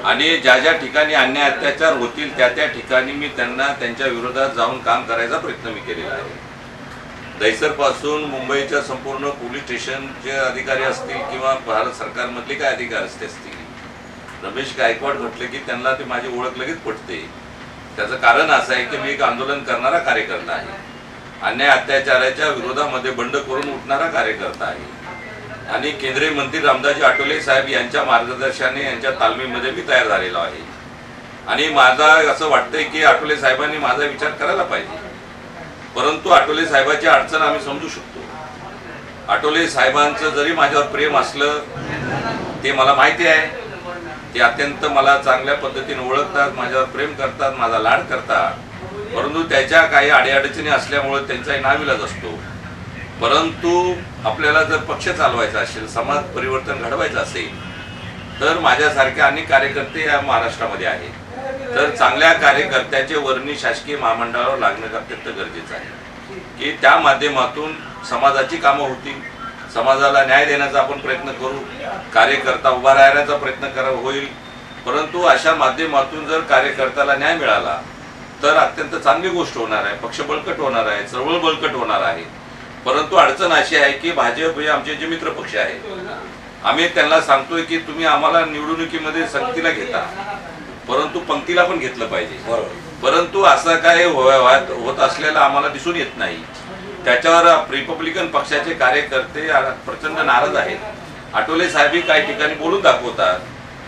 आणि ज्या ज्या ठिकाणी अन्याय अत्याचार होतील त्या ठिकाणी मी त्यांच्या विरोधात जाऊन काम करायचा प्रयत्न मी केलेला आहे. दहिसरपासून मुंबईच्या संपूर्ण पोलीस स्टेशनचे अधिकारी असतील किंवा भारत सरकारमधले काय अधिकारी असतील, रमेश गायकवाड म्हटले की त्यांना ते माझी ओळख लगेच पटते. त्याचं कारण असं आहे की मी एक आंदोलन करणारा कार्यकर्ता आहे, अन्याय अत्याचाराच्या विरोधामध्ये बंड करून उठणारा कार्यकर्ता आहे. आणि केंद्रीय मंत्री रामदासजी आठवले साहेब यांच्या मार्गदर्शनाने यांच्या तालमीमध्ये मी तयार झालेलो आहे. आणि माझा असं वाटतंय की आठवले साहेबांनी माझा विचार करायला पाहिजे. परंतु आठवले साहेबांची अडचण आम्ही समजू शकतो. आठवले साहेबांचं जरी माझ्यावर प्रेम असलं ते मला माहिती आहे, ते अत्यंत मला चांगल्या पद्धतीने ओळखतात, माझ्यावर प्रेम करतात, माझा लाड करतात. परंतु त्याच्या काही अडीअडचणी असल्यामुळे त्यांचाही नाविलाज असतो. परंतु आपल्याला जर पक्ष चालवायचा असेल, समाज परिवर्तन घडवायचं असेल तर माझ्यासारखे अनेक कार्यकर्ते या महाराष्ट्रामध्ये आहेत. तर चांगल्या कार्यकर्त्याचे वर्णी शासकीय महामंडळावर लागणं अत्यंत गरजेचं आहे की त्या माध्यमातून समाजाची कामं होतील, समाजाला न्याय देण्याचा आपण प्रयत्न करू, कार्यकर्ता उभा राहण्याचा प्रयत्न होईल. परंतु अशा माध्यमातून जर कार्यकर्त्याला न्याय मिळाला तर अत्यंत चांगली गोष्ट होणार आहे, पक्ष बळकट होणार आहे, चळवळ बळकट होणार आहे. परंतु अडचण अशी आहे की भाजप हे आमचे जे मित्र पक्ष आहेत, आम्ही त्यांना सांगतोय की तुम्ही आम्हाला निवडणुकीमध्ये सक्तीला घेता, परंतु पंक्तीला पण घेतलं पाहिजे. परंतु असं काय होत असलेलं आम्हाला दिसून येत नाही. त्याच्यावर रिपब्लिकन पक्षाचे कार्यकर्ते प्रचंड नाराज आहेत. आठवले साहेब काही ठिकाणी बोलून दाखवतात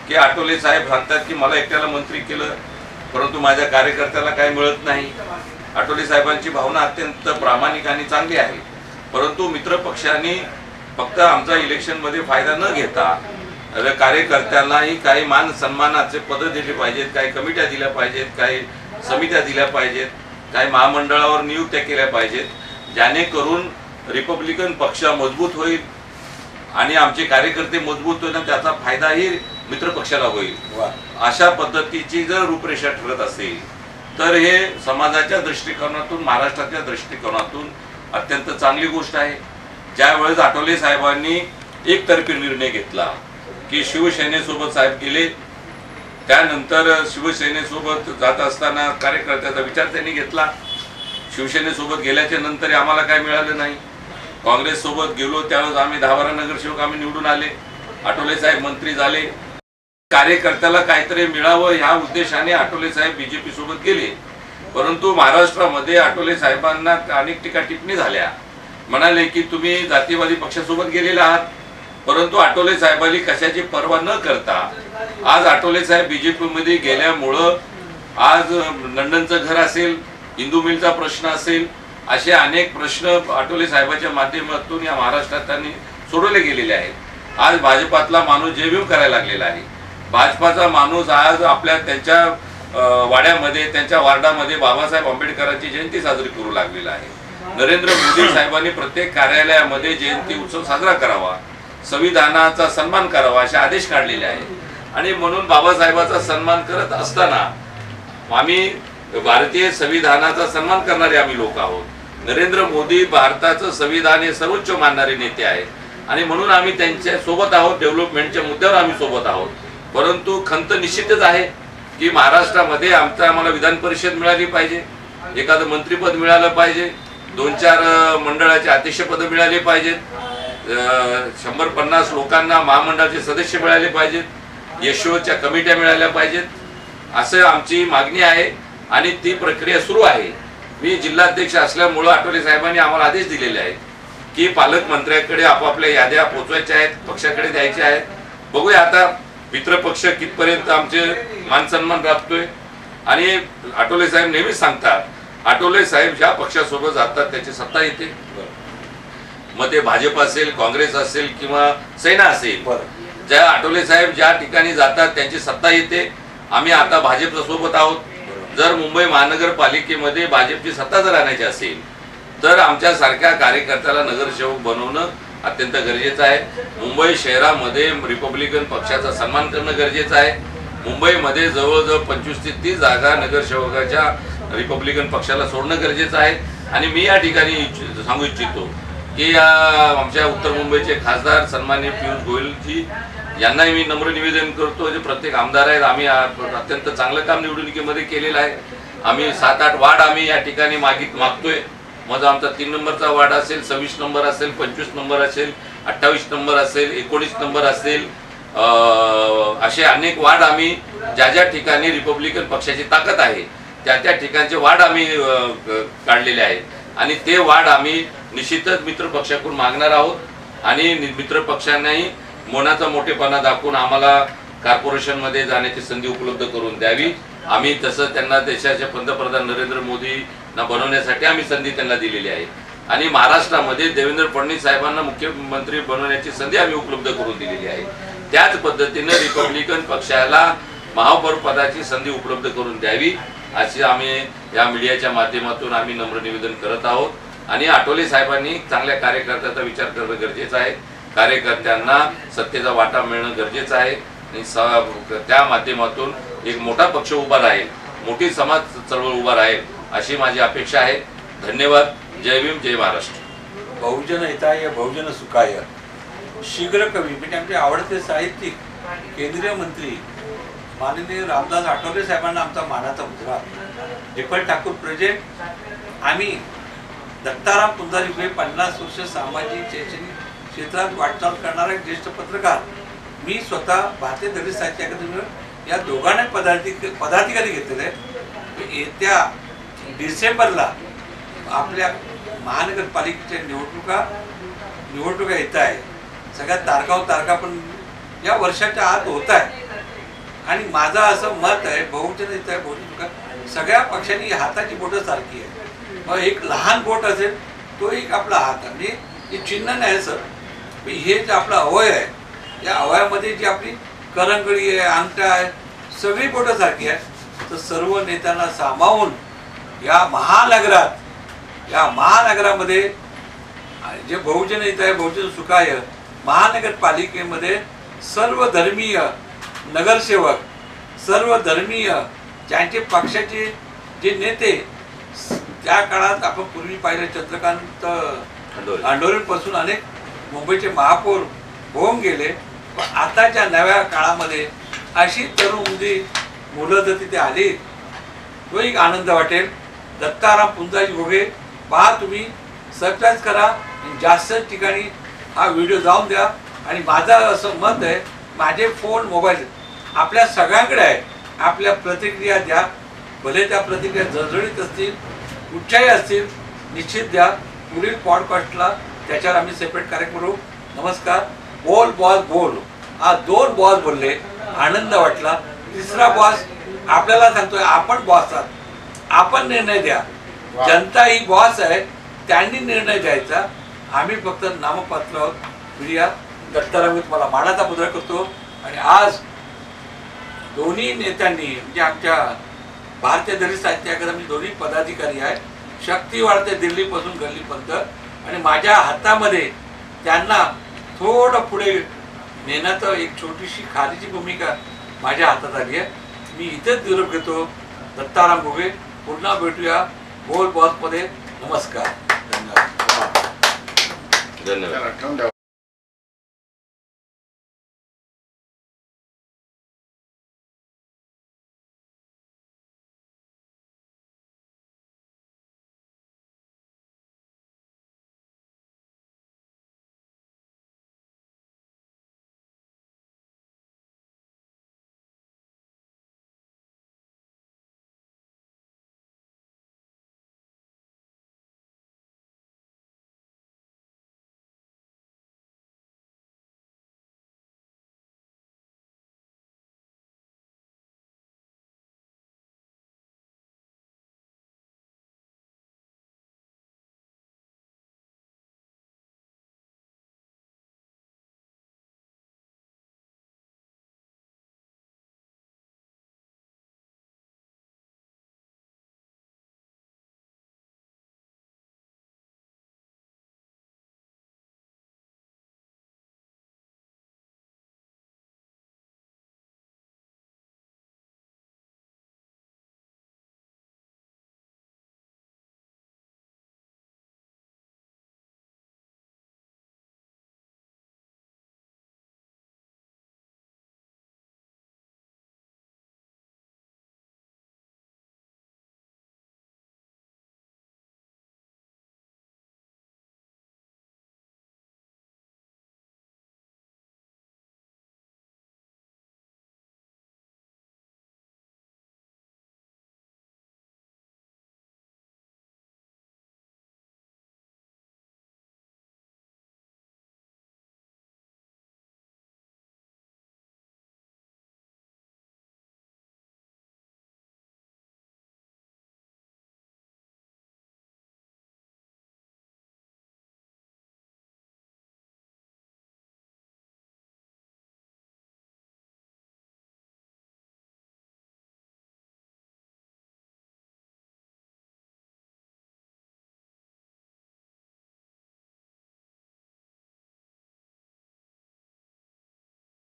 की आठवले साहेब सांगतात की मला एकट्याला मंत्री केलं परंतु माझ्या कार्यकर्त्याला काही मिळत नाही. आठवले साहेबांची भावना अत्यंत प्रामाणिक आणि चांगली आहे. परंतु मित्र पक्षांनी फक्त आमचा इलेक्शनमध्ये फायदा न घेता कार्यकर्त्यांनाही काही मान सन्मानाचे पद दिले पाहिजेत, काही कमिट्या दिल्या पाहिजेत, काही समित्या दिल्या पाहिजेत, काही महामंडळावर नियुक्त्या केल्या पाहिजेत, जेणेकरून रिपब्लिकन पक्ष मजबूत होईल आणि आमचे कार्यकर्ते मजबूत होईल आणि त्याचा फायदाही मित्र पक्षाला होईल. अशा पद्धतीची जर रूपरेषा ठरत असेल तर हे समाजाच्या दृष्टिकोनातून, महाराष्ट्राच्या दृष्टिकोनातून अत्यंत चांगली गोष्ट आहे. ज्यावेळेस आठवले साहेबांनी एकतर्फी निर्णय घेतला की शिवसेनेसोबत साहेब गेले, त्यानंतर शिवसेनेसोबत जात असताना कार्यकर्त्याचा विचार त्यांनी घेतला. शिवसेनेसोबत गेल्याच्या नंतर आम्हाला काय मिळालं नाही. काँग्रेस सोबत गेलो त्यावेळेस आम्ही 10-12 नगरसेवक आम्ही निवडून आले, आठवले साहेब मंत्री झाले. कार्यकर्त्याला काहीतरी मिळावं ह्या उद्देशाने आठवले साहेब बीजेपी सोबत गेले. परंतु महाराष्ट्रामध्ये आठवले साहेबांना अनेक टीका टिप्पणी झाल्या. म्हणाले की तुम्ही जातीवादी पक्षासोबत गेलेले आहात, परंतु आठवले साहेबांनी कशाची पर्वा न करता आज आठवले साहेब बीजेपी मध्ये गेल्यामुळं आज लंडनचं घर असेल, हिंदू मिलचा प्रश्न असेल, असे अनेक प्रश्न आठवले साहेबांच्या माध्यमातून या महाराष्ट्रात त्यांनी सोडवले गेलेले आहेत. आज भाजपातला माणूस जयभीम करायला लागलेला आहे. भाजपाचा माणूस आज आपल्या त्यांच्या वाड्यामध्ये, त्यांच्या वार्डामध्ये बाबासाहेब आंबेडकरांची जयंती साजरी करू लागलेला आहे. नरेंद्र मोदी साहेबांनी प्रत्येक कार्यालयामध्ये जयंती उत्सव साजरा करावा, संविधानाचा सन्मान करावा असे आदेश काढलेले आहेत. आणि म्हणून बाबासाहेबांचा सन्मान करत असताना आम्ही भारतीय संविधानाचा सन्मान करणारे आम्ही लोक आहोत. नरेंद्र मोदी भारताचं संविधान हे सर्वोच्च मानणारे नेते आहेत आणि म्हणून आम्ही त्यांच्या सोबत आहोत. डेव्हलपमेंटच्या मुद्द्यावर आम्ही सोबत आहोत. परंतु खंत निश्चितच आहे की महाराष्ट्रामध्ये आम्हाला विधान परिषद मिळाली पाहिजे, एखादं मंत्रीपद मिळालं पाहिजे, 2-4 मंडळाचे अध्यक्षपद मिळाले पाहिजेत, 100-50 लोकांना महामंडळाचे सदस्य मिळाले पाहिजेत, यशोच्या कमिट्या मिळाल्या पाहिजेत, असं आमची मागणी आहे आणि ती प्रक्रिया सुरू आहे. मी जिल्हाध्यक्ष असल्यामुळं आठवले साहेबांनी आम्हाला आदेश दिलेले आहेत की पालकमंत्र्यांकडे आपापल्या याद्या पोचवायच्या आहेत, पक्षाकडे द्यायच्या आहेत. बघूया आता मित्रपक्ष कितपर्यंत आमचे मान सन्मान राखतोय. आणि आठवले साहेब नेहमीच सांगतात, आठवले साहेब ज्या पक्षासोबत जातात त्याची सत्ता येते. मग ते भाजप असेल, काँग्रेस असेल किंवा सेना असेल, ज्या आठवले साहेब ज्या ठिकाणी जातात त्यांची सत्ता येते. आम्ही आता भाजपच्या सोबत आहोत. जर मुंबई महानगरपालिकेमध्ये भाजपची सत्ता जर आणायची असेल तर आमच्या सारख्या कार्यकर्त्याला नगरसेवक बनवणं अत्यंत गरजेचं आहे. मुंबई शहरामध्ये रिपब्लिकन पक्षाचा सन्मान करणं गरजेचं आहे. मुंबईमध्ये जवळजवळ 25 ते 30 जागा नगरसेवकाच्या रिपब्लिकन पक्षाला सोडणं गरजेचं आहे. आणि मी या ठिकाणी सांगू इच्छितो की आमच्या उत्तर मुंबईचे खासदार सन्माननीय पियुष गोयलजी यांनाही मी नम्र निवेदन करतो, जे प्रत्येक आमदार आहेत, आम्ही अत्यंत चांगलं काम निवडणुकीमध्ये केलेलं आहे. आम्ही 7-8 वार्ड आम्ही या ठिकाणी मागतोय. मग आमचा 3 नंबरचा वार्ड असेल, 26 नंबर असेल, 25 नंबर असेल, 28 नंबर असेल, 19 नंबर असेल, असे अनेक वार्ड आम्ही ज्या ठिकाणी रिपब्लिकन पक्षाची ताकद आहे त्या ठिकाणचे वार्ड आम्ही काढलेले आहेत. आणि ते वार्ड आम्ही निश्चितच मित्र पक्षाकडून मागणार आहोत. आणि मित्र पक्षांनाही मनाचा मोठेपणा दाखवून आम्हाला कॉर्पोरेशनमध्ये जाण्याची संधी उपलब्ध करून द्यावी. आम्ही तसं त्यांना देशाचे पंतप्रधान नरेंद्र मोदींना बनवण्यासाठी आम्ही संधी त्यांना दिलेली आहे. आणि महाराष्ट्रामध्ये देवेंद्र फडणवीस साहेबांना मुख्यमंत्री बनवण्याची संधी आम्ही उपलब्ध करून दिलेली आहे. त्याच पद्धतीने रिपब्लिकन पक्षाला महापौर पदाची संधी उपलब्ध करून द्यावी अशी आम्ही या मीडियाच्या माध्यमातून आम्ही नम्र निवेदन करत आहोत. आणि आठवले साहेबांनी चांगल्या कार्यकर्त्याचा विचार करणं गरजेचं आहे. कार्यकर्त्यांना सत्तेचा वाटा मिळणं गरजेचं आहे. आणि त्या माध्यमातून एक मोठा पक्ष उभा राहील, मोठी समाज चळवळ उभा राहील अशी माझी अपेक्षा आहे. धन्यवाद. जय भीम, जय महाराष्ट्र. बहुजन हिताय बहुजन सुखाय. शीघ्र कवी म्हणजे आमचे आवडते साहित्यिक केंद्रीय मंत्री माननीय रामदास आठवले साहेबांना आमचा मानाचा मुजरा. डिफल ठाकूर प्रेजेंट. आम्ही दत्ताराम पुंजारी 50 वर्ष सामाजिक शैक्षणिक क्षेत्रात वाटचाल करणारा एक ज्येष्ठ पत्रकार. मी स्वतः भारतीय दलित साहित्य अकादमीवर या दोघांना पदाधिकारी घेतलेले आहेत. येत्या डिसेंबरला आपल्या महानगरपालिकेच्या निवडणुका येत आहे. सगळ्या तारखा पण या वर्षाच्या आत होत आहे. आणि माझं असं मत आहे, बहुजन हित आहे बहुजन सुखाय. सगळ्या पक्षांनी हाताची बोटं सारखी आहे. मग एक लहान बोट असेल तो एक आपला हात आणि हे चिन्ह नाही सर. हे जे आपला अवयव आहे या अवयवामध्ये जी आपली करंगळी आहे, अंगठा आहे, सगळी बोटं सारखी आहे. तर सर्व नेत्यांना सामावून या महानगरामध्ये जे बहुजन हित आहे, बहुजन सुखाय महानगरपालिकेमध्ये सर्व धर्मीय नगरसेवक, सर्व धर्मीय ज्यांचे पक्षाचे जे नेते, त्या काळात आपण पूर्वी पाहिलं चंद्रकांत आंडोरेंपासून अनेक मुंबईचे महापौर होऊन गेले. पण आताच्या नव्या काळामध्ये अशी तरुण मुलं जर तिथे आली तो एक आनंद वाटेल. दत्ताराम पुंजाजी घुगे पहा, तुम्ही सबस्क्राईब करा, जास्त ठिकाणी हा व्हिडिओ जाऊन द्या. आणि माझं असं मत आहे, माझे फोन मोबाईल आपल्या सगळ्यांकडे आहे, आपल्या प्रतिक्रिया द्या. भले त्या प्रतिक्रिया जळजळीत असतील, कुठच्याही असतील, निश्चित द्या. पुढील पॉडकास्टला त्याच्यावर आम्ही सेपरेट कार्यक्रम करू. नमस्कार. बोल बॉस बोल, हा 2 बॉस बोलले, आनंद वाटला. तिसरा बॉस आपल्याला सांगतोय, आपण बॉस आहात, आपण निर्णय द्या. जनता ही बॉस आहे, त्यांनी निर्णय द्यायचा. आम्ही फक्त नामपत्र मीडिया. दत्ताराम मला मानाचा मुद्रा करतो. आणि आज दोन्ही नेत्यांनी म्हणजे आमच्या भारतीय दलित साहित्य अकादमी दोन्ही पदाधिकारी आहेत, शक्ती वाढते दिल्लीपासून गल्लीपर्यंत. आणि माझ्या हातामध्ये त्यांना थोडं पुढे नेण्याचं एक छोटीशी खालीची भूमिका माझ्या हातात आली आहे. मी इथेच निरोप घेतो. दत्ताराम घुगे. पुन्हा भेटूया बोल बॉसमध्ये. नमस्कार. धन्यवाद. धन्यवाद.